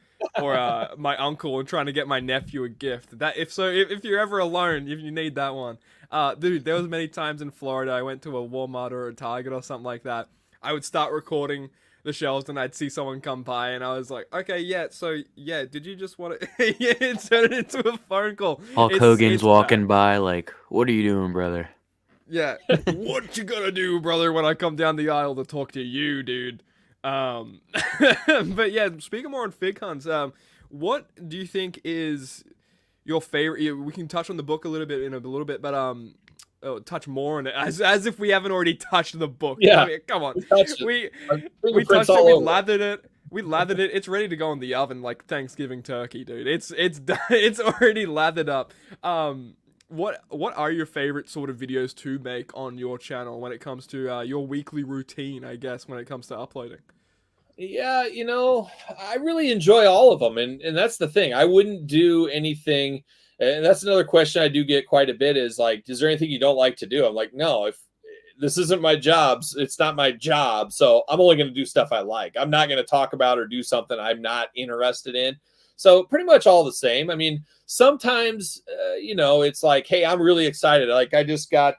Speaker 1: or my uncle, and trying to get my nephew a gift. That if you're ever alone, if you need that one, dude, there was many times in Florida I went to a Walmart or a Target or something like that. I would start recording the shelves, and I'd see someone come by, and I was like, okay, did you just want to turn it into a phone call?
Speaker 2: Hulk Hogan's walking by like, what are you doing, brother?
Speaker 1: Yeah. What you gonna do, brother, when I come down the aisle to talk to you, dude? But yeah, speaking more on fig hunts, what do you think is your favorite? We can touch on the book a little bit in a little bit, but touch more on it as if we haven't already touched the book.
Speaker 3: Yeah,
Speaker 1: I mean, come on, we
Speaker 3: touched
Speaker 1: it.
Speaker 3: We
Speaker 1: lathered it. We lathered it. It's ready to go in the oven like Thanksgiving turkey, dude. It's done. It's already lathered up. What are your favorite sort of videos to make on your channel when it comes to your weekly routine? I guess when it comes to uploading.
Speaker 3: Yeah, I really enjoy all of them, and that's the thing. I wouldn't do anything. And that's another question I do get quite a bit is like, is there anything you don't like to do? I'm like, no, if this isn't my job, it's not my job. So I'm only going to do stuff I like. I'm not going to talk about or do something I'm not interested in. So pretty much all the same. I mean, sometimes, it's like, hey, I'm really excited. Like I just got,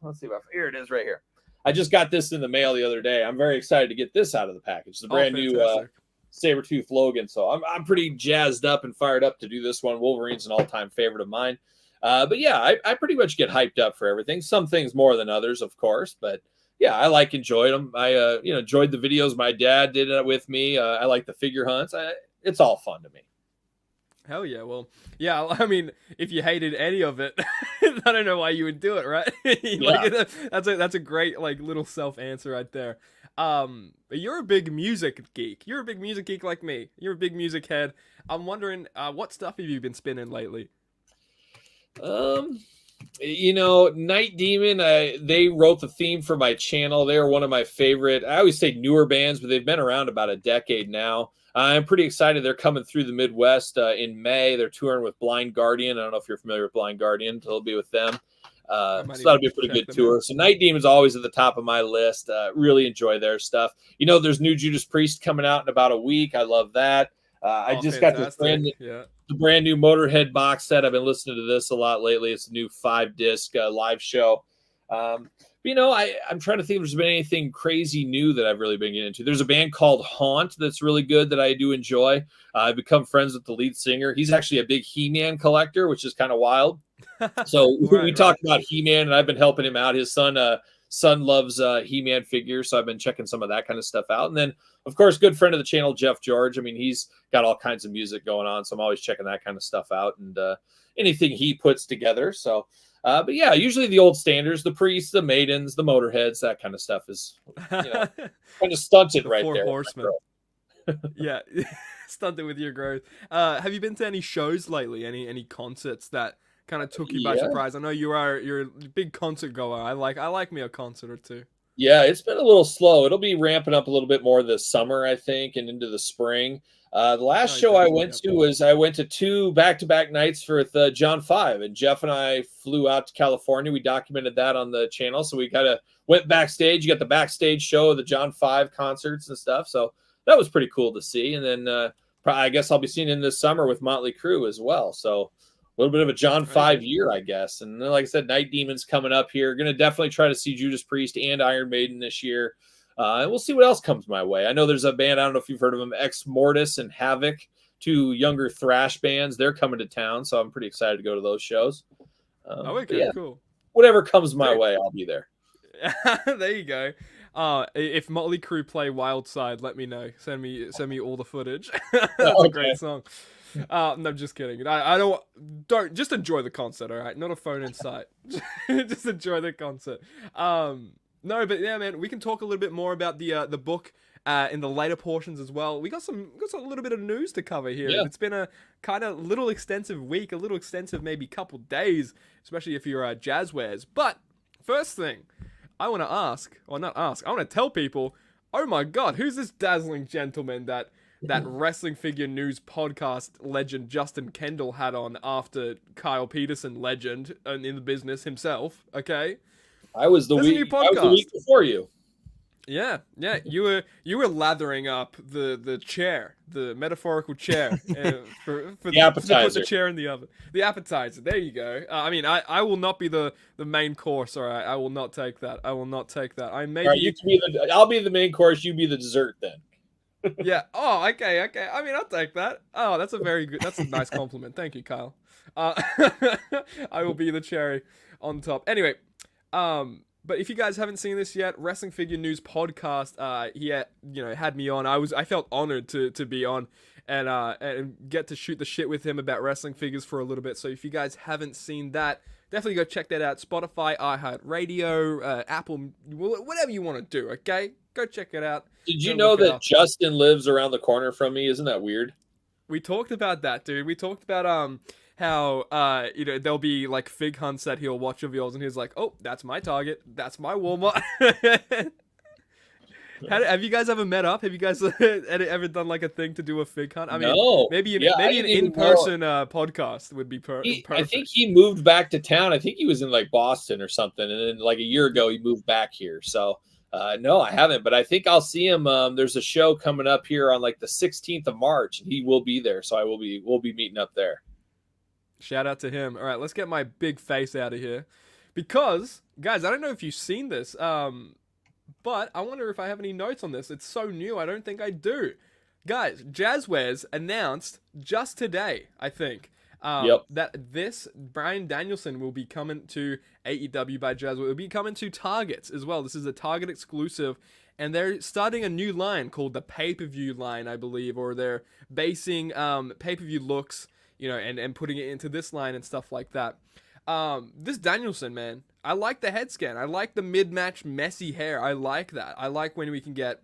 Speaker 3: let's see, here it is right here. I just got this in the mail the other day. I'm very excited to get this out of the package. It's a brand new Sabertooth Logan. So I'm pretty jazzed up and fired up to do this one. Wolverine's an all-time favorite of mine. But yeah, I pretty much get hyped up for everything. Some things more than others, of course. But yeah, I enjoyed them. I enjoyed the videos. My dad did it with me. I like the figure hunts. It's all fun to me.
Speaker 1: Hell yeah. Well, yeah, I mean, if you hated any of it, I don't know why you would do it, right? That's a great like little self answer right there. But you're a big music geek. You're a big music geek like me. You're a big music head. I'm wondering, what stuff have you been spinning lately?
Speaker 3: Night Demon, they wrote the theme for my channel. They are one of my favorite, I always say newer bands, but they've been around about a decade now. I'm pretty excited. They're coming through the Midwest in May. They're touring with Blind Guardian. I don't know if you're familiar with Blind Guardian. They'll be with them. So that'll be a pretty good tour. So Night Demon's always at the top of my list. Really enjoy their stuff. There's new Judas Priest coming out in about a week. I love that. I just got this brand new Motorhead box set. I've been listening to this a lot lately. It's a new 5-disc live show. But I'm trying to think if there's been anything crazy new that I've really been getting into. There's a band called Haunt that's really good that I do enjoy. I've become friends with the lead singer. He's actually a big He-Man collector, which is kind of wild. So we talked about He-Man, and I've been helping him out. His son loves He-Man figures, so I've been checking some of that kind of stuff out. And then, of course, good friend of the channel, Jeff George. I mean, he's got all kinds of music going on, so I'm always checking that kind of stuff out and anything he puts together. So, but yeah, usually the old standards, the Priests, the Maidens, the Motorheads, that kind of stuff is kind of stunted right there.
Speaker 1: Horsemen. Yeah, stunted with your growth. Have you been to any shows lately? Any concerts that kind of took you by surprise? I know you're a big concert goer. I like me a concert or two.
Speaker 3: Yeah, it's been a little slow. It'll be ramping up a little bit more this summer, I think, and into the spring. The last show I went to was I went to 2 back-to-back nights for the John 5, and Jeff and I flew out to California. We documented that on the channel, so we kind of went backstage. You got the backstage show of the John 5 concerts and stuff, so that was pretty cool to see. And then I guess I'll be seeing him this summer with Motley Crue as well, so a little bit of a John 5 year, I guess. And then, like I said, Night Demons coming up here. Going to definitely try to see Judas Priest and Iron Maiden this year. And we'll see what else comes my way. I know there's a band, I don't know if you've heard of them, Ex Mortis and Havoc, 2 younger thrash bands. They're coming to town, so I'm pretty excited to go to those shows.
Speaker 1: Cool.
Speaker 3: Whatever comes my way, I'll be there.
Speaker 1: There you go. If Motley Crue play Wild Side, let me know. Send me all the footage. That's a great song. No, just kidding. I don't just enjoy the concert, all right? Not a phone in sight. Just enjoy the concert. No, but yeah, man, we can talk a little bit more about the book in the later portions as well. We got a little bit of news to cover here. Yeah. It's been a kind of little extensive week, a little extensive maybe couple days, especially if you're Jazzwares. But first thing, I want to I want to tell people, oh my God, who's this dazzling gentleman that Wrestling Figure News podcast legend Justin Kendall had on after Kyle Peterson legend in the business himself, okay?
Speaker 3: I was the week before you.
Speaker 1: Yeah. You were lathering up the chair, the metaphorical chair for
Speaker 3: the appetizer.
Speaker 1: To put the chair in the oven. The appetizer. There you go. I mean, I will not be the main course. All right, I will not take that. I may.
Speaker 3: Right, I'll be the main course. You be the dessert then.
Speaker 1: Yeah. Oh, okay. I mean, I'll take that. Oh, that's a nice compliment. Thank you, Kyle. I will be the cherry on top. Anyway, but if you guys haven't seen this yet, Wrestling Figure News podcast, he had me on. I felt honored to be on and get to shoot the shit with him about wrestling figures for a little bit. So if you guys haven't seen that, definitely go check that out. Spotify, iHeartRadio, Apple, whatever you want to do. Okay, go check it out.
Speaker 3: Did you know that Justin lives around the corner from me? Isn't that weird?
Speaker 1: We talked about that, dude. We talked about how there'll be like fig hunts that he'll watch of yours, and he's like, "Oh, that's my target. That's my Walmart." Have you guys ever met up? Have you guys ever done like a thing to do a fig hunt? I mean,
Speaker 3: no.
Speaker 1: maybe an in-person podcast would be perfect.
Speaker 3: I think he moved back to town. I think he was in like Boston or something, and then like a year ago he moved back here. So. No, I haven't, but I think I'll see him. There's a show coming up here on like the 16th of March, and he will be there. So we'll be meeting up there.
Speaker 1: Shout out to him. All right, let's get my big face out of here, because guys, I don't know if you've seen this, but I wonder if I have any notes on this. It's so new, I don't think I do. Guys, Jazzwares announced just today, I think, that this Bryan Danielson will be coming to AEW by Jazzwares. It will be coming to Targets as well. This is a Target exclusive, and they're starting a new line called the pay-per-view line, I believe, or they're basing pay-per-view looks, and putting it into this line and stuff like that. This Danielson, man, I like the head scan. I like the mid-match messy hair. I like that. I like when we can get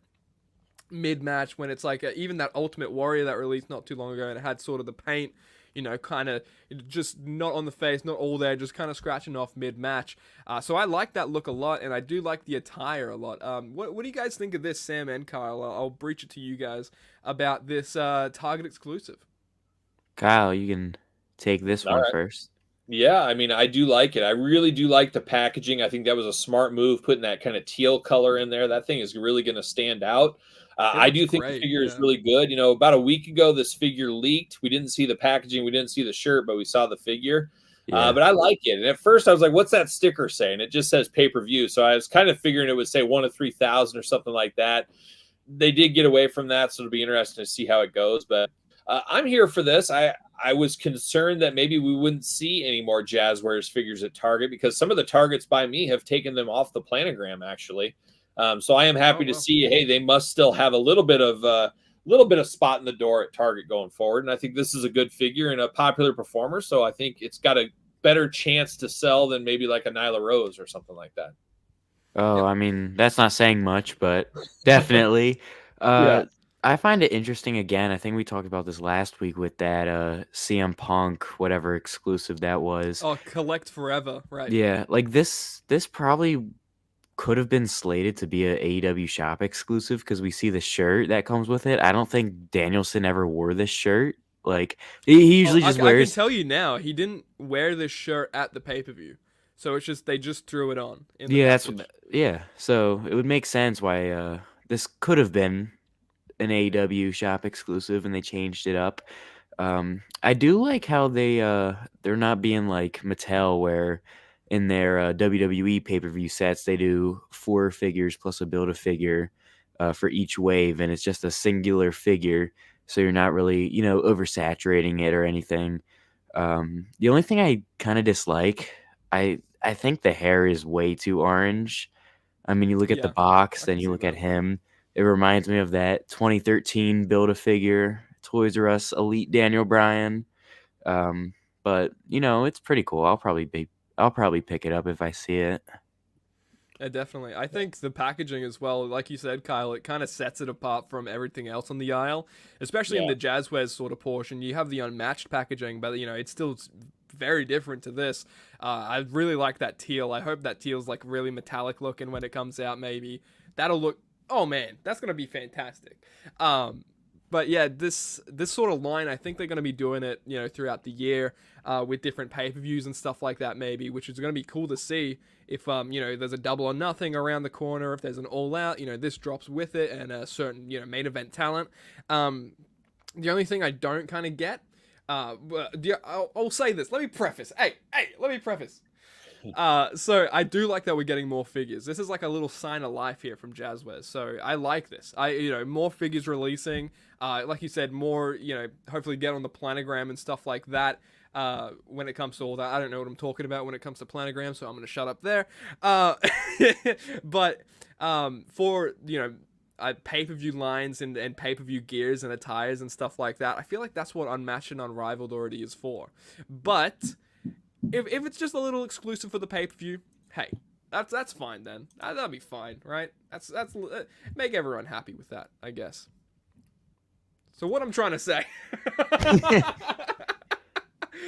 Speaker 1: mid-match, when it's like even that Ultimate Warrior that released not too long ago, and it had sort of the paint, kind of just not on the face, not all there, just kind of scratching off mid-match. So I like that look a lot, and I do like the attire a lot. What do you guys think of this, Sam and Kyle? I'll breach it to you guys about this Target exclusive.
Speaker 2: Kyle, you can take this one first.
Speaker 3: Yeah, I mean, I do like it. I really do like the packaging. I think that was a smart move, putting that kind of teal color in there. That thing is really going to stand out. I do think the figure is really good. About a week ago, this figure leaked. We didn't see the packaging. We didn't see the shirt, but we saw the figure.
Speaker 2: Yeah.
Speaker 3: But I like it. And at first I was like, what's that sticker saying? It just says pay-per-view. So I was kind of figuring it would say 1 of 3,000 or something like that. They did get away from that, so it'll be interesting to see how it goes. But I'm here for this. I was concerned that maybe we wouldn't see any more Jazzwares figures at Target because some of the Targets by me have taken them off the planogram, actually. So I am happy to see, hey, they must still have a little bit of spot in the door at Target going forward. And I think this is a good figure and a popular performer. So I think it's got a better chance to sell than maybe like a Nyla Rose or something like that.
Speaker 2: Oh, I mean, that's not saying much, but definitely.
Speaker 3: Yeah.
Speaker 2: I find it interesting again. I think we talked about this last week with that CM Punk, whatever exclusive that was.
Speaker 1: Oh, collect forever, right?
Speaker 2: Yeah, like this probably could have been slated to be a AEW shop exclusive because we see the shirt that comes with it. I don't think Danielson ever wore this shirt. Like he
Speaker 1: Oh,
Speaker 2: usually just
Speaker 1: I can
Speaker 2: wears.
Speaker 1: tell you now, he didn't wear this shirt at the pay-per-view. So it's just they just threw it on in the
Speaker 2: Yeah, that's
Speaker 1: package.
Speaker 2: yeah. So it would make sense why this could have been an AEW shop exclusive, and they changed it up. I do like how they're not being like Mattel, where in their WWE pay-per-view sets they do 4 figures plus a build-a-figure for each wave, and it's just a singular figure, so you're not really oversaturating it or anything. The only thing I kind of dislike, I think the hair is way too orange. I mean, you look at the
Speaker 1: Yeah,
Speaker 2: box,
Speaker 1: I
Speaker 2: then
Speaker 1: can
Speaker 2: you
Speaker 1: see
Speaker 2: look at
Speaker 1: that.
Speaker 2: him. It reminds me of that 2013 Build-A-Figure Toys R Us Elite Daniel Bryan. But it's pretty cool. I'll probably pick it up if I see it.
Speaker 1: Yeah, definitely. I think the packaging as well, like you said, Kyle, it kind of sets it apart from everything else on the aisle, especially in
Speaker 3: Yeah.
Speaker 1: the Jazzwares sort of portion. You have the unmatched packaging, but it's still very different to this. I really like that teal. I hope that teal's like really metallic looking when it comes out. Maybe that'll look. Oh man, that's gonna be fantastic. But yeah, this sort of line, I think they're gonna be doing it, throughout the year, with different pay-per-views and stuff like that, maybe, which is gonna be cool to see. If there's a double or nothing around the corner, if there's an all out, this drops with it, and a certain main event talent. The only thing I don't kind of get, I'll say this. Let me preface. Hey, let me preface. So I do like that we're getting more figures. This is like a little sign of life here from Jazzwares. So I like this. More figures releasing. Like you said, more, hopefully get on the planogram and stuff like that. When it comes to all that, I don't know what I'm talking about when it comes to planograms, so I'm gonna shut up there. But for pay-per-view lines and pay-per-view gears and attires and stuff like that, I feel like that's what Unmatched and Unrivaled already is for. But if it's just a little exclusive for the pay-per-view, hey, that's fine then. That'll be fine, right? That's make everyone happy with that, I guess. So what I'm trying to say.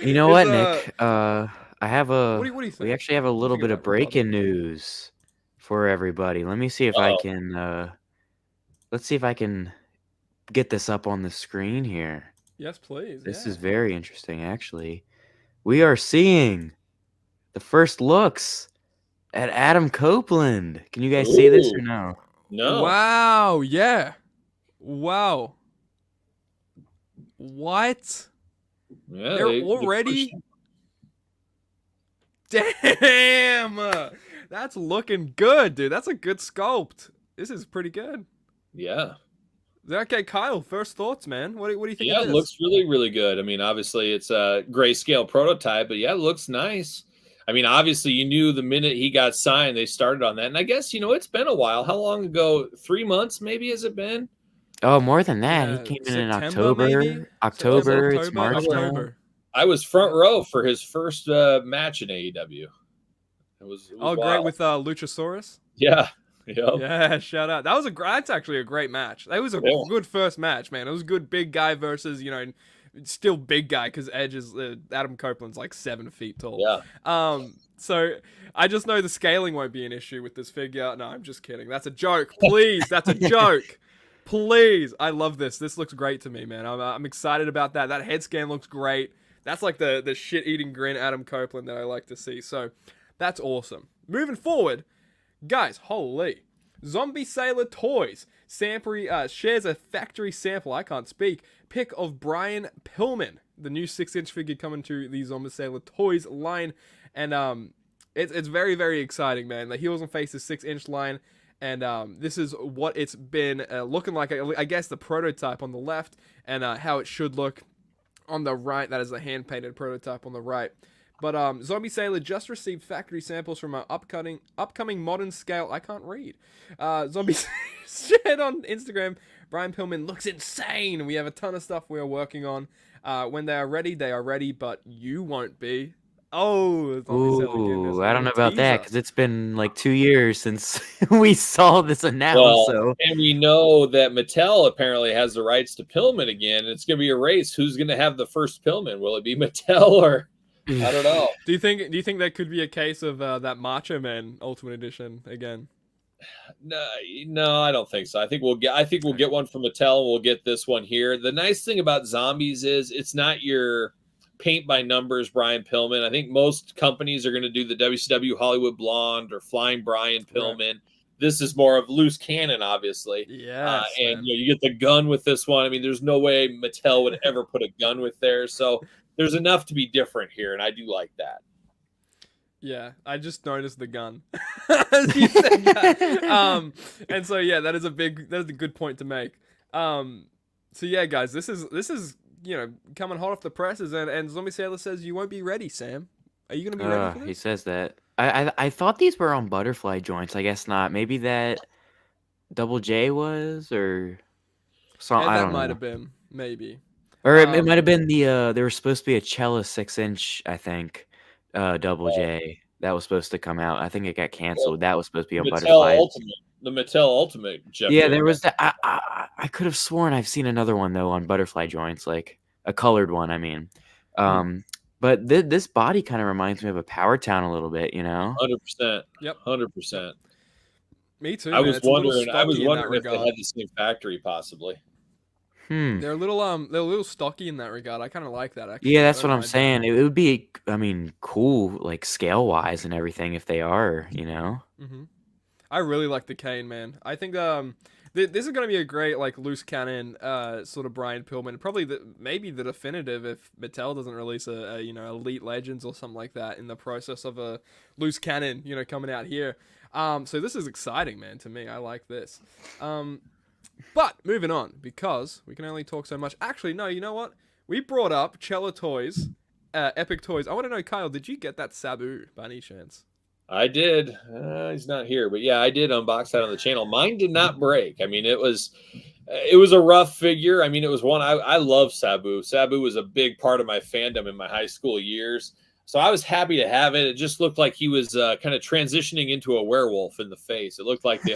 Speaker 2: You know what, Nick? I have
Speaker 1: What do you think?
Speaker 2: we actually have a little bit of breaking news for everybody. Let me see if I can let's see if I can get this up on the screen here.
Speaker 1: Yes, please.
Speaker 2: This
Speaker 1: Yeah.
Speaker 2: is very interesting, actually. We are seeing the first looks at Adam Copeland. Can you guys see this or no?
Speaker 3: No.
Speaker 1: Wow. Yeah. Wow. What?
Speaker 3: Yeah,
Speaker 1: They're already. Damn. That's looking good, dude. That's a good sculpt. This is pretty good.
Speaker 3: Yeah.
Speaker 1: Okay, Kyle. First thoughts, man. What do you think?
Speaker 3: Yeah,
Speaker 1: of
Speaker 3: it
Speaker 1: this?
Speaker 3: looks really, really good. I mean, obviously it's a grayscale prototype, but yeah, it looks nice. I mean, obviously you knew the minute he got signed, they started on that. And I guess, it's been a while. How long ago? 3 months, maybe, has it been?
Speaker 2: Oh, more than that. He
Speaker 1: Yeah,
Speaker 2: came in
Speaker 1: September maybe.
Speaker 2: October. It's
Speaker 1: October,
Speaker 2: March now.
Speaker 1: October.
Speaker 3: I was front row for his first match in AEW. It was
Speaker 1: Oh,
Speaker 3: wild.
Speaker 1: great with Luchasaurus.
Speaker 3: Yeah. Yep.
Speaker 1: Yeah, shout out. That's actually a great match. That was a good first match, man. It was a good big guy versus, still big guy because Edge is Adam Copeland's like 7 feet tall.
Speaker 3: Yeah.
Speaker 1: So I just know the scaling won't be an issue with this figure. No, I'm just kidding. That's a joke. Please, that's a joke. Please, I love this. This looks great to me, man. I'm excited about that. That head scan looks great. That's like the shit-eating grin Adam Copeland that I like to see. So that's awesome. Moving forward. Guys, holy. Zombie Sailor Toys shares a factory sample, I can't speak, pic of Brian Pillman. the new 6-inch figure coming to the Zombie Sailor Toys line, and it's very, very exciting, man. The Heels and Faces 6-inch line, and this is what it's been looking like. I guess the prototype on the left, and how it should look on the right. That is the hand-painted prototype on the right. But Zombie Sailor just received factory samples from our upcoming modern scale. I can't read. Zombie shared on Instagram. Brian Pillman looks insane. We have a ton of stuff we are working on. When they are ready, but you won't be. Oh,
Speaker 2: ooh, I don't know about that because it's been like 2 years since we saw this announced.
Speaker 3: Well,
Speaker 2: so.
Speaker 3: And we know that Mattel apparently has the rights to Pillman again. It's going to be a race. Who's going to have the first Pillman? Will it be Mattel or I don't know?
Speaker 1: Do you think that could be a case of that Macho Man Ultimate Edition again?
Speaker 3: No, I don't think so. I think we'll get one from Mattel. We'll get this one here. The nice thing about Zombies is it's not your paint by numbers Brian Pillman. I think most companies are going to do the WCW Hollywood Blonde or Flying Brian Pillman. Right. This is more of loose cannon, obviously.
Speaker 1: Yeah,
Speaker 3: and you get the gun with this one. I mean, there's no way Mattel would ever put a gun with there. So there's enough to be different here, and I do like that.
Speaker 1: Yeah, I just noticed the gun. As you said that. And so yeah, that is a good point to make. So yeah, guys, this is coming hot off the presses, and Zombie Sailor says you won't be ready, Sam. Are you gonna be ready for this?
Speaker 2: He says that. I thought these were on butterfly joints. I guess not. Maybe that Double J was, or something.
Speaker 1: Yeah,
Speaker 2: I don't know.
Speaker 1: That might have been, maybe.
Speaker 2: Or it might have been there was supposed to be a Cella 6-inch, I think, Double J that was supposed to come out. I think it got canceled. That was supposed to be on butterfly.
Speaker 3: The Mattel Ultimate. Jeff
Speaker 2: yeah, there was that. I could have sworn I've seen another one though on butterfly joints, like a colored one. I mean, but this body kind of reminds me of a Power Town a little bit,
Speaker 3: 100%.
Speaker 1: Yep,
Speaker 3: 100%.
Speaker 1: Me too.
Speaker 3: I was wondering if they
Speaker 1: regard.
Speaker 3: had the same factory, possibly.
Speaker 1: They're a little stocky in that regard. I kind of like that, actually.
Speaker 2: Yeah, that's what I'm saying. It would be, cool, like scale wise and everything if they are,
Speaker 1: Mm-hmm. I really like the cane, man. I think this is gonna be a great like loose cannon sort of Brian Pillman. Probably maybe the definitive if Mattel doesn't release a Elite Legends or something like that in the process of a loose cannon coming out here. So this is exciting, man. To me, I like this. But moving on, because we can only talk so much. Actually, no, you know what? We brought up Cella Toys, Epic Toys. I want to know, Kyle, did you get that Sabu by any chance?
Speaker 3: I did. He's not here, but yeah, I did unbox that on the channel. Mine did not break. I mean, it was a rough figure. I mean, it was one I love Sabu. Sabu was a big part of my fandom in my high school years. So I was happy to have it. It just looked like he was kind of transitioning into a werewolf in the face. It looked like the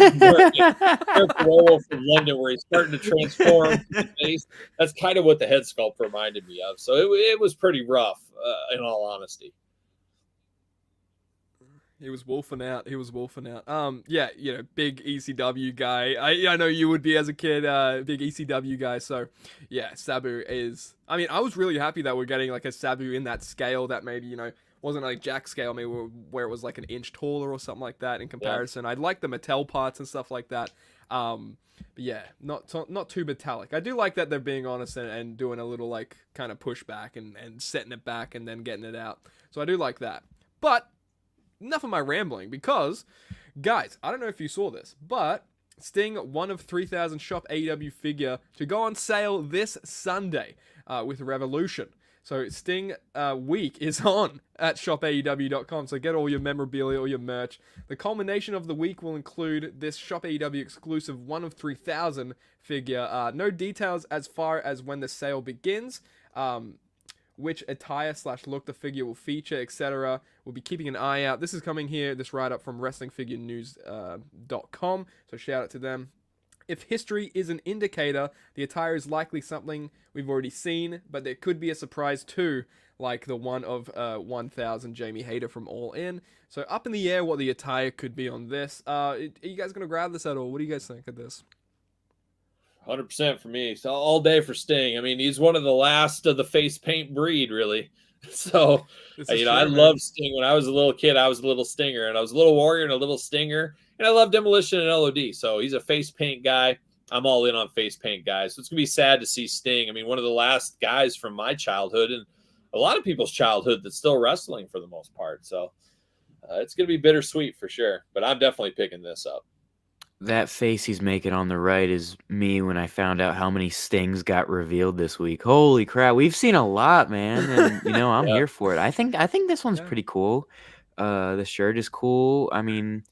Speaker 3: werewolf from London where he's starting to transform in the face. That's kind of what the head sculpt reminded me of. So it was pretty rough, in all honesty.
Speaker 1: He was wolfing out. Yeah, big ECW guy. I know you would be as a kid, big ECW guy. So, yeah, Sabu is. I mean, I was really happy that we're getting like a Sabu in that scale that maybe wasn't like Jakks scale, maybe where it was like an inch taller or something like that in comparison. Yeah. I like the Mattel parts and stuff like that. But yeah, not too metallic. I do like that they're being honest and doing a little like kind of pushback and setting it back and then getting it out. So I do like that. But enough of my rambling, because, guys, I don't know if you saw this, but Sting, one of 3,000 Shop AEW figure to go on sale this Sunday with Revolution. So Sting week is on at shopaew.com, so get all your memorabilia, all your merch. The culmination of the week will include this Shop AEW exclusive one of 3,000 figure. No details as far as when the sale begins. Which attire / look the figure will feature, etc. We'll be keeping an eye out. This is coming here, this write-up from WrestlingFigureNews.com, so shout out to them. If history is an indicator, the attire is likely something we've already seen, but there could be a surprise too, like the one of 1,000 Jamie Hayter from All In. So up in the air what the attire could be on this. Are you guys going to grab this at all? What do you guys think of this?
Speaker 3: 100% for me. So all day for Sting. I mean, he's one of the last of the face paint breed, really. So, I loved Sting. When I was a little kid, I was a little Stinger, and I was a little Warrior and a little Stinger, and I love Demolition and LOD. So he's a face paint guy. I'm all in on face paint, guys. So it's gonna be sad to see Sting. I mean, one of the last guys from my childhood and a lot of people's childhood that's still wrestling for the most part. So it's gonna be bittersweet for sure. But I'm definitely picking this up.
Speaker 2: That face he's making on the right is me when I found out how many Stings got revealed this week. Holy crap, we've seen a lot, man, and I'm
Speaker 3: Yeah.
Speaker 2: here for it. I think this one's
Speaker 1: Yeah.
Speaker 2: pretty cool. The shirt is cool. I mean,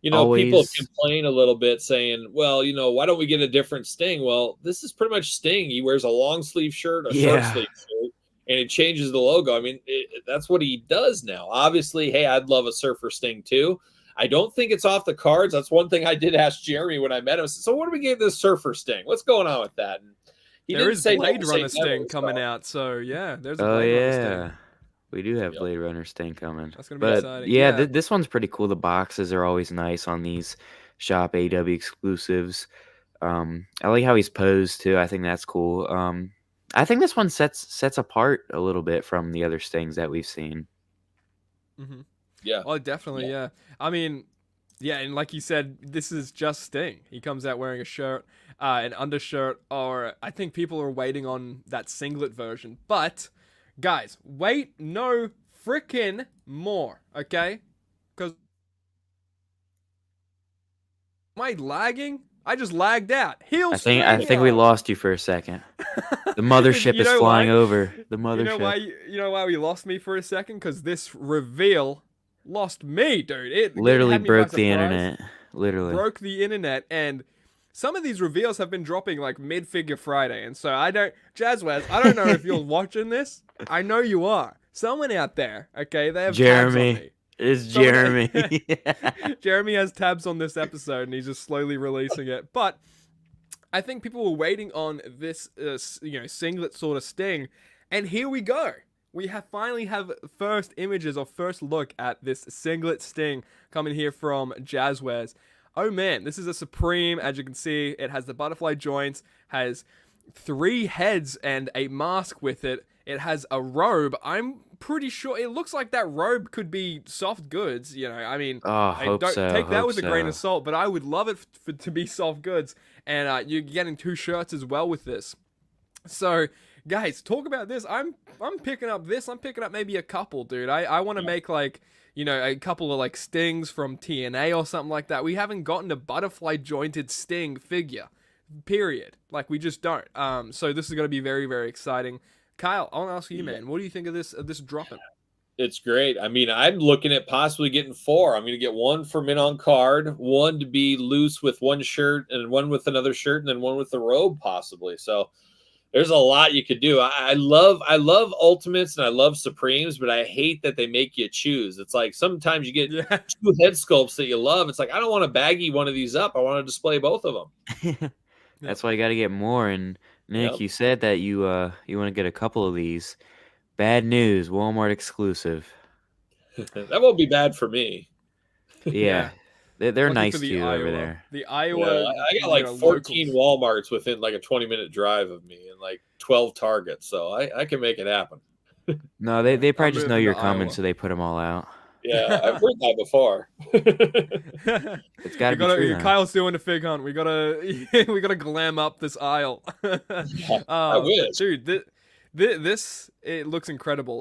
Speaker 3: people
Speaker 2: always
Speaker 3: complain a little bit saying, well, why don't we get a different Sting? Well, this is pretty much Sting. He wears a long sleeve shirt, a short
Speaker 2: Yeah.
Speaker 3: sleeve shirt, and it changes the logo. I mean, that's what he does now. Obviously, hey, I'd love a Surfer Sting too. I don't think it's off the cards. That's one thing I did ask Jeremy when I met him. I said, so what do we give this Surfer Sting? What's going on with that? And he
Speaker 1: There
Speaker 3: didn't
Speaker 1: is
Speaker 3: say
Speaker 1: Blade
Speaker 3: no, say
Speaker 1: Runner Sting
Speaker 3: never,
Speaker 1: coming
Speaker 3: so.
Speaker 1: out, so yeah, there's a
Speaker 2: Oh
Speaker 1: Blade Runner
Speaker 2: yeah,
Speaker 1: Sting.
Speaker 2: we do have
Speaker 3: Yep.
Speaker 2: Blade Runner Sting coming.
Speaker 1: That's gonna be
Speaker 2: But
Speaker 1: exciting.
Speaker 2: yeah,
Speaker 1: Yeah.
Speaker 2: this one's pretty cool. The boxes are always nice on these Shop AW exclusives. I like how he's posed too. I think that's cool. I think this one sets apart a little bit from the other Stings that we've seen.
Speaker 1: Mm-hmm.
Speaker 3: Yeah.
Speaker 1: Oh, definitely. Yeah. I mean, yeah, and like you said, this is just Sting. He comes out wearing a shirt, an undershirt, or I think people are waiting on that singlet version. But, guys, wait no frickin' more, okay? Because am I lagging? I just lagged out. Heel
Speaker 2: I think we lost you for a second. The mothership
Speaker 1: You
Speaker 2: is
Speaker 1: know
Speaker 2: flying
Speaker 1: why?
Speaker 2: over. The mothership.
Speaker 1: You know why we lost me for a second? Because this reveal lost me, dude. It
Speaker 2: Literally
Speaker 1: had me by
Speaker 2: broke the
Speaker 1: surprise.
Speaker 2: internet. Literally.
Speaker 1: Broke the internet, and some of these reveals have been dropping like mid-figure Friday, and so I don't know if you're watching this. I know you are. Someone out there, okay? They have tabs on
Speaker 2: Jeremy.
Speaker 1: me.
Speaker 2: It's
Speaker 1: Someone-
Speaker 2: Jeremy.
Speaker 1: Jeremy has tabs on this episode, and he's just slowly releasing it. But I think people were waiting on this, singlet sort of Sting, and here we go. We finally have first images or first look at this singlet Sting coming here from Jazzwares. Oh man, this is a Supreme. As you can see, it has the butterfly joints, has 3 heads and a mask with it. It has a robe. I'm pretty sure it looks like that robe could be soft goods. I mean,
Speaker 2: Oh, hope
Speaker 1: don't
Speaker 2: so.
Speaker 1: take that
Speaker 2: hope
Speaker 1: with a grain
Speaker 2: so.
Speaker 1: of salt, but I would love it to be soft goods. And you're getting 2 shirts as well with this. So, guys, talk about this. I'm picking up this. I'm picking up maybe a couple, dude. I want to make like, a couple of like Stings from TNA or something like that. We haven't gotten a butterfly jointed Sting figure, period. Like we just don't. So this is going to be very, very exciting. Kyle, I want to ask you, man, what do you think of this dropping?
Speaker 3: It's great. I mean, I'm looking at possibly getting 4. I'm going to get 1 for mint on card, 1 to be loose with one shirt, and 1 with another shirt, and then 1 with the robe, possibly. So there's a lot you could do. I love Ultimates and I love Supremes, but I hate that they make you choose. It's like sometimes you get 2 head sculpts that you love. It's like I don't want to baggy one of these up. I want to display both of them.
Speaker 2: That's why you got to get more. And Nick,
Speaker 3: Yep.
Speaker 2: you said that you want to get a couple of these. Bad news, Walmart exclusive.
Speaker 3: That won't be bad for me.
Speaker 2: Yeah, they're
Speaker 1: Lucky
Speaker 2: nice
Speaker 1: for
Speaker 2: to
Speaker 1: the
Speaker 2: you over
Speaker 1: Iowa.
Speaker 2: there.
Speaker 1: The Iowa.
Speaker 3: Yeah, I got like 14 Walmarts within like a 20-minute drive of me and like 12 Targets, so I can make it happen.
Speaker 2: No, they probably just know
Speaker 1: moving
Speaker 2: you're
Speaker 1: to
Speaker 2: coming,
Speaker 1: Iowa.
Speaker 2: so they put them all out.
Speaker 3: Yeah, I've heard that before.
Speaker 2: It's got to be true. Then.
Speaker 1: Kyle's doing a fig hunt. We gotta glam up this aisle.
Speaker 3: I wish.
Speaker 1: Dude, this it looks incredible.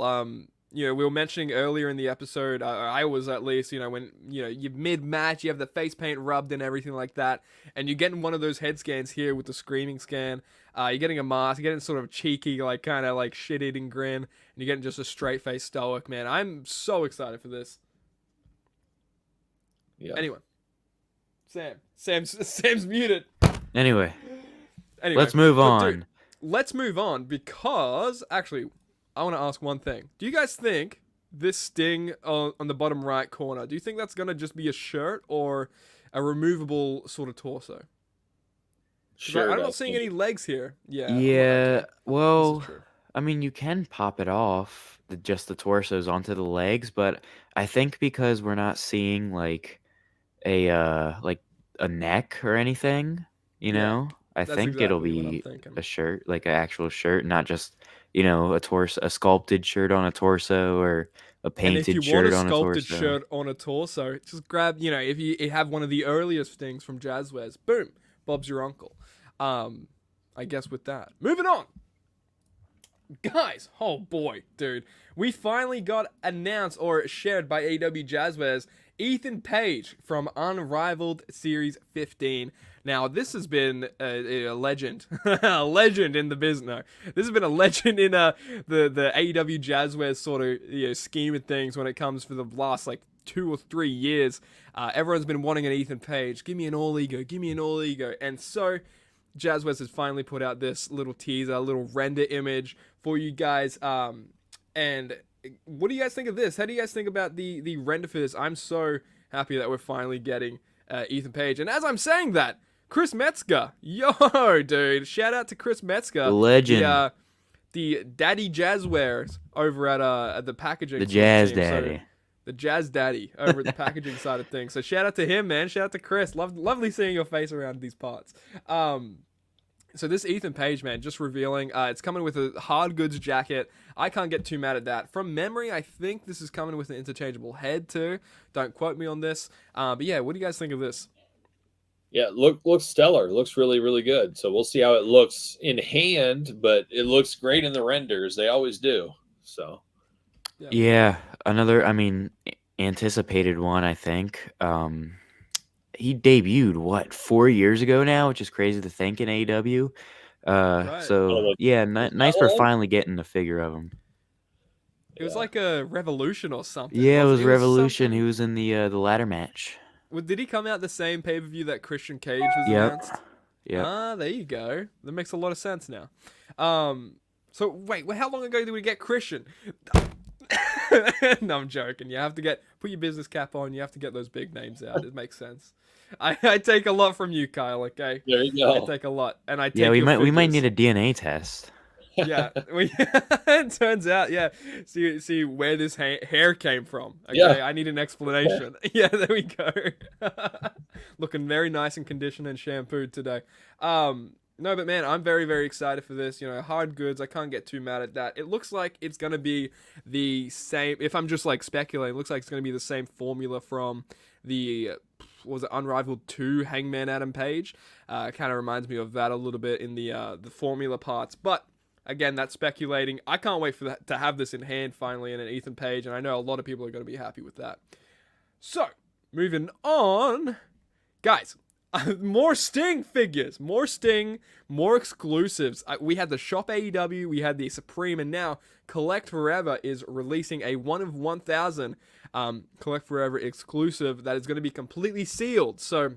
Speaker 1: We were mentioning earlier in the episode, I was at least, when you mid-match, you have the face paint rubbed and everything like that, and you're getting one of those head scans here with the screaming scan. You're getting a mask, you're getting sort of cheeky, like kind of like shit-eating grin, and you're getting just a straight-face stoic, man. I'm so excited for this.
Speaker 3: Yeah.
Speaker 1: Anyway, Sam's muted.
Speaker 2: Anyway,
Speaker 1: Anyway,
Speaker 2: let's move
Speaker 1: but
Speaker 2: on.
Speaker 1: dude, let's move on because actually, I want to ask one thing. Do you guys think this Sting on the bottom right corner, do you think that's going to just be a shirt or a removable sort of torso?
Speaker 3: Sure.
Speaker 1: I'm not seeing any legs here. Yeah.
Speaker 2: Yeah, well,
Speaker 1: This is true.
Speaker 2: I mean, you can pop it off, just the torsos onto the legs, but I think because we're not seeing like a neck or anything,
Speaker 1: Yeah,
Speaker 2: I
Speaker 1: that's
Speaker 2: think it'll
Speaker 1: exactly what I'm
Speaker 2: be
Speaker 1: thinking.
Speaker 2: a shirt, like an actual shirt, not just a sculpted shirt on a torso or a
Speaker 1: And if
Speaker 2: painted
Speaker 1: you want
Speaker 2: shirt
Speaker 1: a
Speaker 2: on a
Speaker 1: sculpted
Speaker 2: torso.
Speaker 1: shirt on a torso, just grab, if you have one of the earliest Stings from Jazzwares, boom, Bob's your uncle. I guess with that. Moving on. Guys, oh boy, dude. We finally got announced or shared by AEW Jazzwares Ethan Page from Unrivaled Series 15. Now, this has been a legend. A legend in the business. No, this has been a legend in the AEW Jazzwares sort of scheme of things when it comes for the last, 2 or 3 years. Everyone's been wanting an Ethan Page. Give me an all ego. Give me an all ego. And so Jazzwares has finally put out this little teaser, a little render image for you guys. And what do you guys think of this? How do you guys think about the render for this? I'm so happy that we're finally getting Ethan Page. And as I'm saying that, Chris Metzger, yo, dude, shout out to Chris Metzger,
Speaker 2: The legend.
Speaker 1: the Daddy Jazzwares over at the packaging.
Speaker 2: The Jazz
Speaker 1: team.
Speaker 2: Daddy.
Speaker 1: So, the Jazz Daddy over at the packaging side of things. So shout out to him, man. Shout out to Chris. Lovely seeing your face around these parts. So this Ethan Page, man, just revealing, it's coming with a hard goods jacket. I can't get too mad at that. From memory, I think this is coming with an interchangeable head too. Don't quote me on this. But yeah, what do you guys think of this?
Speaker 3: Yeah, looks stellar. Looks really, really good. So we'll see how it looks in hand, but it looks great in the renders. They always do. So
Speaker 2: Yeah, another, anticipated one, I think. He debuted, 4 years ago now, which is crazy to think in AEW.
Speaker 1: Right.
Speaker 2: So, yeah, nice for finally getting the figure of him.
Speaker 1: It was like a Revolution or something.
Speaker 2: Yeah, it was
Speaker 1: wasn't
Speaker 2: Revolution.
Speaker 1: something-
Speaker 2: He was in the ladder match.
Speaker 1: Well, did he come out the same pay-per-view that Christian Cage was
Speaker 2: Yep.
Speaker 1: announced?
Speaker 2: Yeah.
Speaker 1: Ah, there you go. That makes a lot of sense now. So wait, how long ago did we get Christian? No, I'm joking. You have to put your business cap on. You have to get those big names out. It makes sense. I take a lot from you, Kyle. Okay.
Speaker 3: there you go.
Speaker 1: I take a lot, and I take
Speaker 2: Yeah, we
Speaker 1: your
Speaker 2: might need
Speaker 1: figures.
Speaker 2: a DNA test.
Speaker 1: Yeah, it turns out, yeah. See where this hair came from. Okay,
Speaker 3: Yeah.
Speaker 1: I need an explanation. Yeah, there we go. Looking very nice and conditioned and shampooed today. No, but man, I'm very, very excited for this. Hard goods. I can't get too mad at that. It looks like it's gonna be the same. If I'm just speculating, it looks like it's gonna be the same formula from the Unrivaled 2 Hangman Adam Page. Kind of reminds me of that a little bit in the formula parts, but. Again, that's speculating. I can't wait for that to have this in hand finally in an Ethan Page, and I know a lot of people are going to be happy with that. So, moving on. Guys, more Sting figures. More Sting, more exclusives. We had the Shop AEW, we had the Supreme, and now Collect Forever is releasing a 1 of 1,000 Collect Forever exclusive that is going to be completely sealed. So,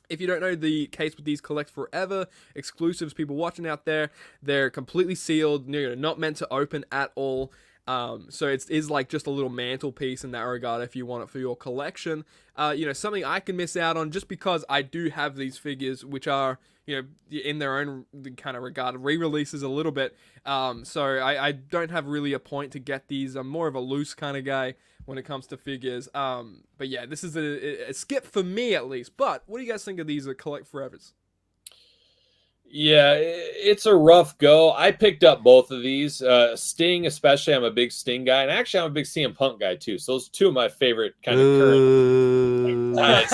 Speaker 1: if you don't know the case with these Collect Forever exclusives, people watching out there, they're completely sealed, not meant to open at all. So it is like just a little mantelpiece in that regard if you want it for your collection. Something I can miss out on just because I do have these figures, which are, in their own kind of regard, re-releases a little bit. So I don't have really a point to get these. I'm more of a loose kind of guy when it comes to figures. But yeah, this is a skip for me at least. But what do you guys think of these Collect Forevers?
Speaker 3: Yeah, it's a rough go. I picked up both of these. Sting, especially. I'm a big Sting guy. And actually, I'm a big CM Punk guy, too. So those are two of my favorite kind of current guys.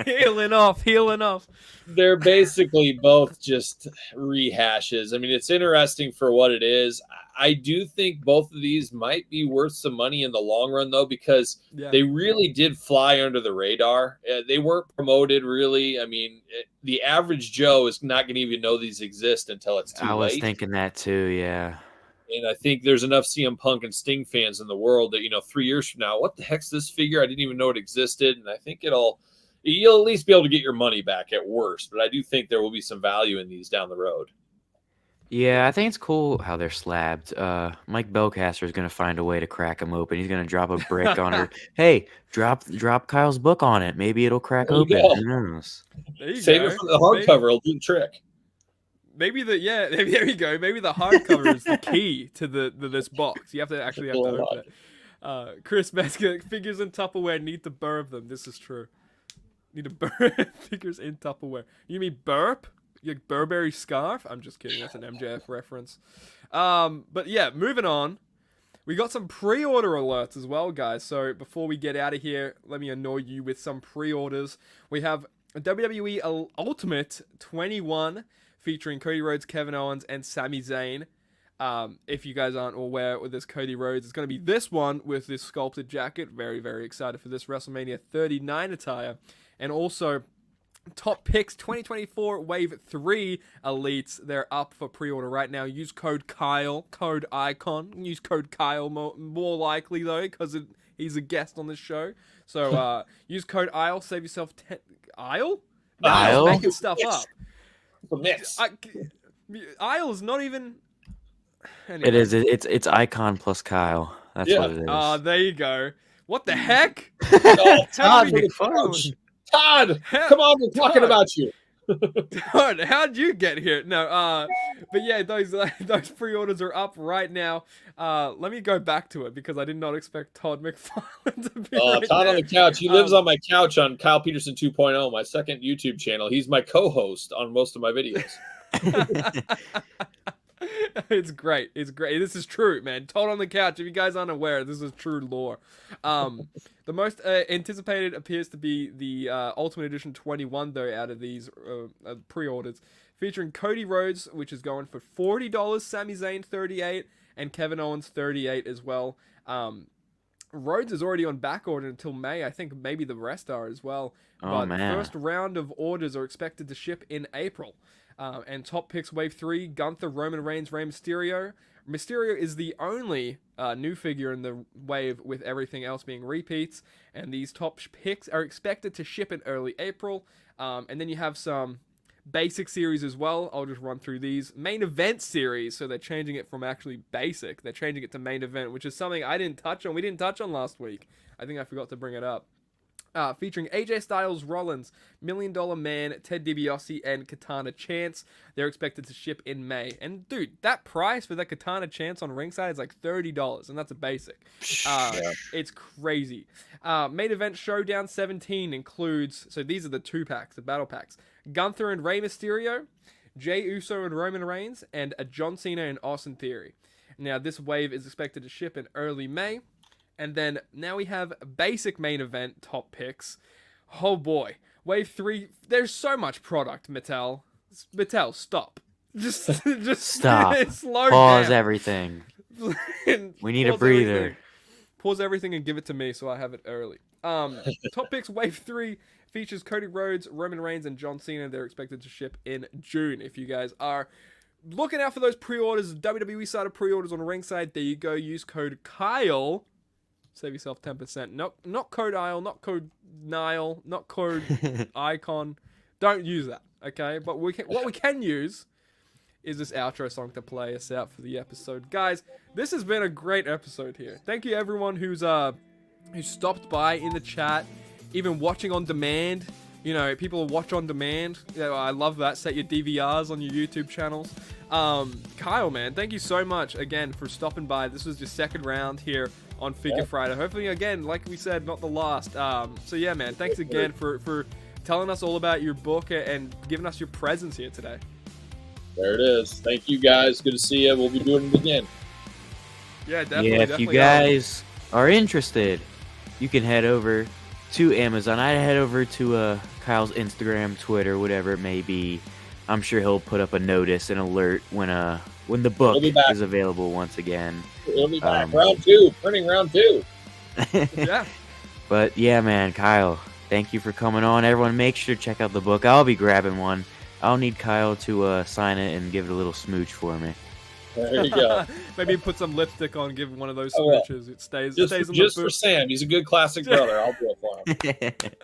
Speaker 1: Healing off.
Speaker 3: They're basically both just rehashes. I mean, it's interesting for what it is. I do think both of these might be worth some money in the long run, though, because they really did fly under the radar. They weren't promoted, really. I mean, the average Joe is not going to even know these exist until it's too late.
Speaker 2: I was thinking that too, yeah.
Speaker 3: And I think there's enough CM Punk and Sting fans in the world that, 3 years from now, what the heck's this figure? I didn't even know it existed. And I think you'll at least be able to get your money back at worst. But I do think there will be some value in these down the road.
Speaker 2: Yeah, I think it's cool how they're slabbed. Mike Belcaster is going to find a way to crack them open. He's going to drop a brick on her. Hey, drop Kyle's book on it. Maybe it'll crack open.
Speaker 3: Go.
Speaker 2: Who knows?
Speaker 3: Save it for the hardcover. It'll do the trick.
Speaker 1: Maybe there you go. Maybe the hardcover is the key to this box. You have to open it. Chris Metzger, figures in Tupperware need to burp them. This is true. Need to burp figures in Tupperware. You mean burp? Your Burberry scarf? I'm just kidding. That's an MJF reference. But yeah, moving on. We got some pre-order alerts as well, guys. So before we get out of here, let me annoy you with some pre-orders. We have WWE Ultimate 21 featuring Cody Rhodes, Kevin Owens, and Sami Zayn. If you guys aren't aware with this Cody Rhodes, it's going to be this one with this sculpted jacket. Very, very excited for this WrestleMania 39 attire. And also, Top Picks 2024 Wave 3 Elites. They're up for pre-order right now. Use code Kyle, code Icon. Use code Kyle more likely, though, because he's a guest on this show. So use code ISLE, save yourself 10... ISLE? No,
Speaker 2: Isle?
Speaker 1: making stuff up.
Speaker 3: The mix.
Speaker 1: Isle's not even... Anyway.
Speaker 2: It is. It's Icon plus Kyle. That's what it is.
Speaker 1: There you go. What the heck?
Speaker 3: Oh,
Speaker 1: Todd,
Speaker 3: Todd, come on, we're talking about you.
Speaker 1: Todd, how'd you get here? No, but yeah, those pre-orders are up right now. Let me go back to it because I did not expect Todd McFarlane to be right
Speaker 3: Todd
Speaker 1: there.
Speaker 3: on the couch. He lives on my couch on Kyle Peterson 2.0, my second YouTube channel. He's my co-host on most of my videos.
Speaker 1: It's great. It's great. This is true, man. Todd on the couch. If you guys aren't aware, this is true lore. The most anticipated appears to be the Ultimate Edition 21, though, out of these pre-orders, featuring Cody Rhodes, which is going for $40, Sami Zayn $38, and Kevin Owens $38 as well. Rhodes is already on back order until May. I think maybe the rest are as well. But the first round of orders are expected to ship in April. And Top Picks Wave 3, Gunther, Roman Reigns, Rey Mysterio. Mysterio is the only new figure in the wave, with everything else being repeats. And these top picks are expected to ship in early April. And then you have some basic series as well. I'll just run through these. Main event series, so they're changing it from actually basic. They're changing it to main event, which is something I didn't touch on. We didn't touch on last week. I think I forgot to bring it up. Featuring AJ Styles, Rollins, $1 Million Man, Ted DiBiase, and Katana Chance. They're expected to ship in May. And dude, that price for that Katana Chance on ringside is like $30, and that's a basic. It's crazy. Main Event Showdown 17 includes, so these are the 2-packs, the battle packs. Gunther and Rey Mysterio, Jey Uso and Roman Reigns, and John Cena and Austin Theory. Now, this wave is expected to ship in early May. And then now we have basic main event top picks. Oh boy. Wave 3. There's so much product, Mattel. Mattel, stop. Just
Speaker 2: stop.
Speaker 1: Slow
Speaker 2: Pause
Speaker 1: down.
Speaker 2: Everything. We need a breather.
Speaker 1: Everything. Pause everything and give it to me so I have it early. Top picks Wave 3 features Cody Rhodes, Roman Reigns, and John Cena. They're expected to ship in June. If you guys are looking out for those pre-orders, WWE side of pre-orders on ringside, there you go. Use code Kyle. Save yourself 10%. Not code ISLE, not code Nile, not code Icon. Don't use that, okay? But what we can use is this outro song to play us out for the episode. Guys, this has been a great episode here. Thank you everyone who stopped by in the chat, even watching on demand. You know, people watch on demand. Yeah, I love that. Set your DVRs on your YouTube channels. Kyle, man, thank you so much again for stopping by. This was your second round here on Figure Friday. Hopefully, again, like we said, not the last. So yeah, man, thanks again for telling us all about your book and giving us your presence here today.
Speaker 3: There it is. Thank you, guys. Good to see you. We'll be doing it again.
Speaker 1: Yeah, definitely.
Speaker 2: Yeah, if you guys are interested, you can head over to Amazon. I'd head over to Kyle's Instagram, Twitter, whatever it may be. I'm sure he'll put up a notice, an alert when the book is available once again.
Speaker 3: We'll be back. Round 2, printing round 2.
Speaker 1: Yeah.
Speaker 2: But yeah, man, Kyle, thank you for coming on. Everyone, make sure to check out the book. I'll be grabbing one. I'll need Kyle to sign it and give it a little smooch for me.
Speaker 3: There you go.
Speaker 1: Maybe put some lipstick on, give one of those smooches. It stays on the
Speaker 3: just
Speaker 1: book.
Speaker 3: for Sam. He's a good classic brother. I'll do it for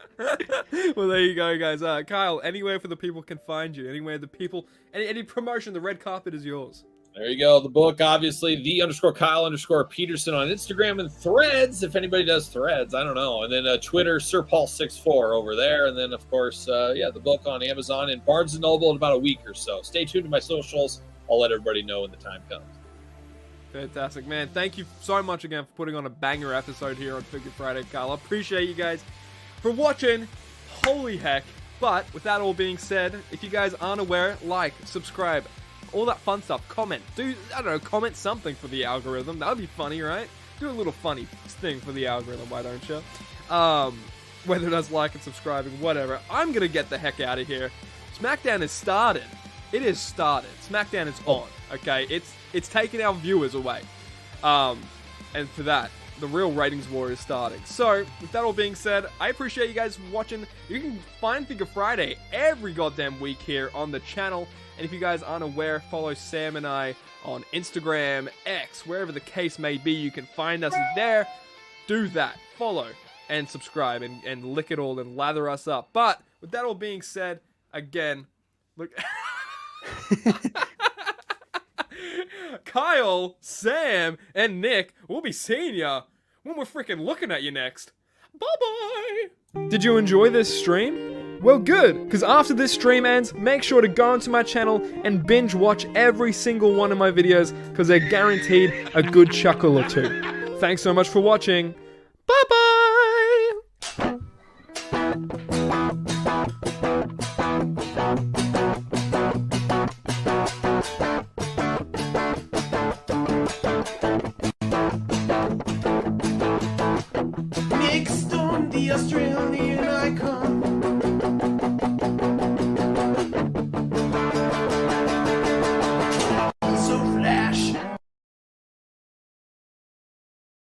Speaker 3: him.
Speaker 1: Well, there you go, guys. Kyle, anywhere for the people can find you. Anywhere the people, any promotion, the red carpet is yours.
Speaker 3: There you go. The book, obviously, _Kyle_Peterson on Instagram and Threads, if anybody does Threads. I don't know. And then Twitter, SirPaul64 over there. And then, of course, the book on Amazon and Barnes & Noble in about a week or so. Stay tuned to my socials. I'll let everybody know when the time comes.
Speaker 1: Fantastic, man. Thank you so much again for putting on a banger episode here on Figure Friday, Kyle. I appreciate you guys for watching. Holy heck. But with that all being said, if you guys aren't aware, like, subscribe, all that fun stuff. Comment. Comment something for the algorithm. That would be funny, right? Do a little funny thing for the algorithm, why don't you? whether that's like and subscribing, whatever. I'm gonna get the heck out of here. SmackDown has started. It has started. SmackDown is on. Okay, it's taking our viewers away. And for that, the real ratings war is starting. So, with that all being said, I appreciate you guys watching. You can find Figure Friday every goddamn week here on the channel. And if you guys aren't aware, follow Sam and I on Instagram, X, wherever the case may be. You can find us there. Do that. Follow and subscribe and lick it all and lather us up. But with that all being said, again, look. Kyle, Sam, and Nick will be seeing ya when we're freaking looking at you next. Bye-bye! Did you enjoy this stream? Well, good, because after this stream ends, make sure to go onto my channel and binge watch every single one of my videos, because they're guaranteed a good chuckle or two. Thanks so much for watching. Bye-bye!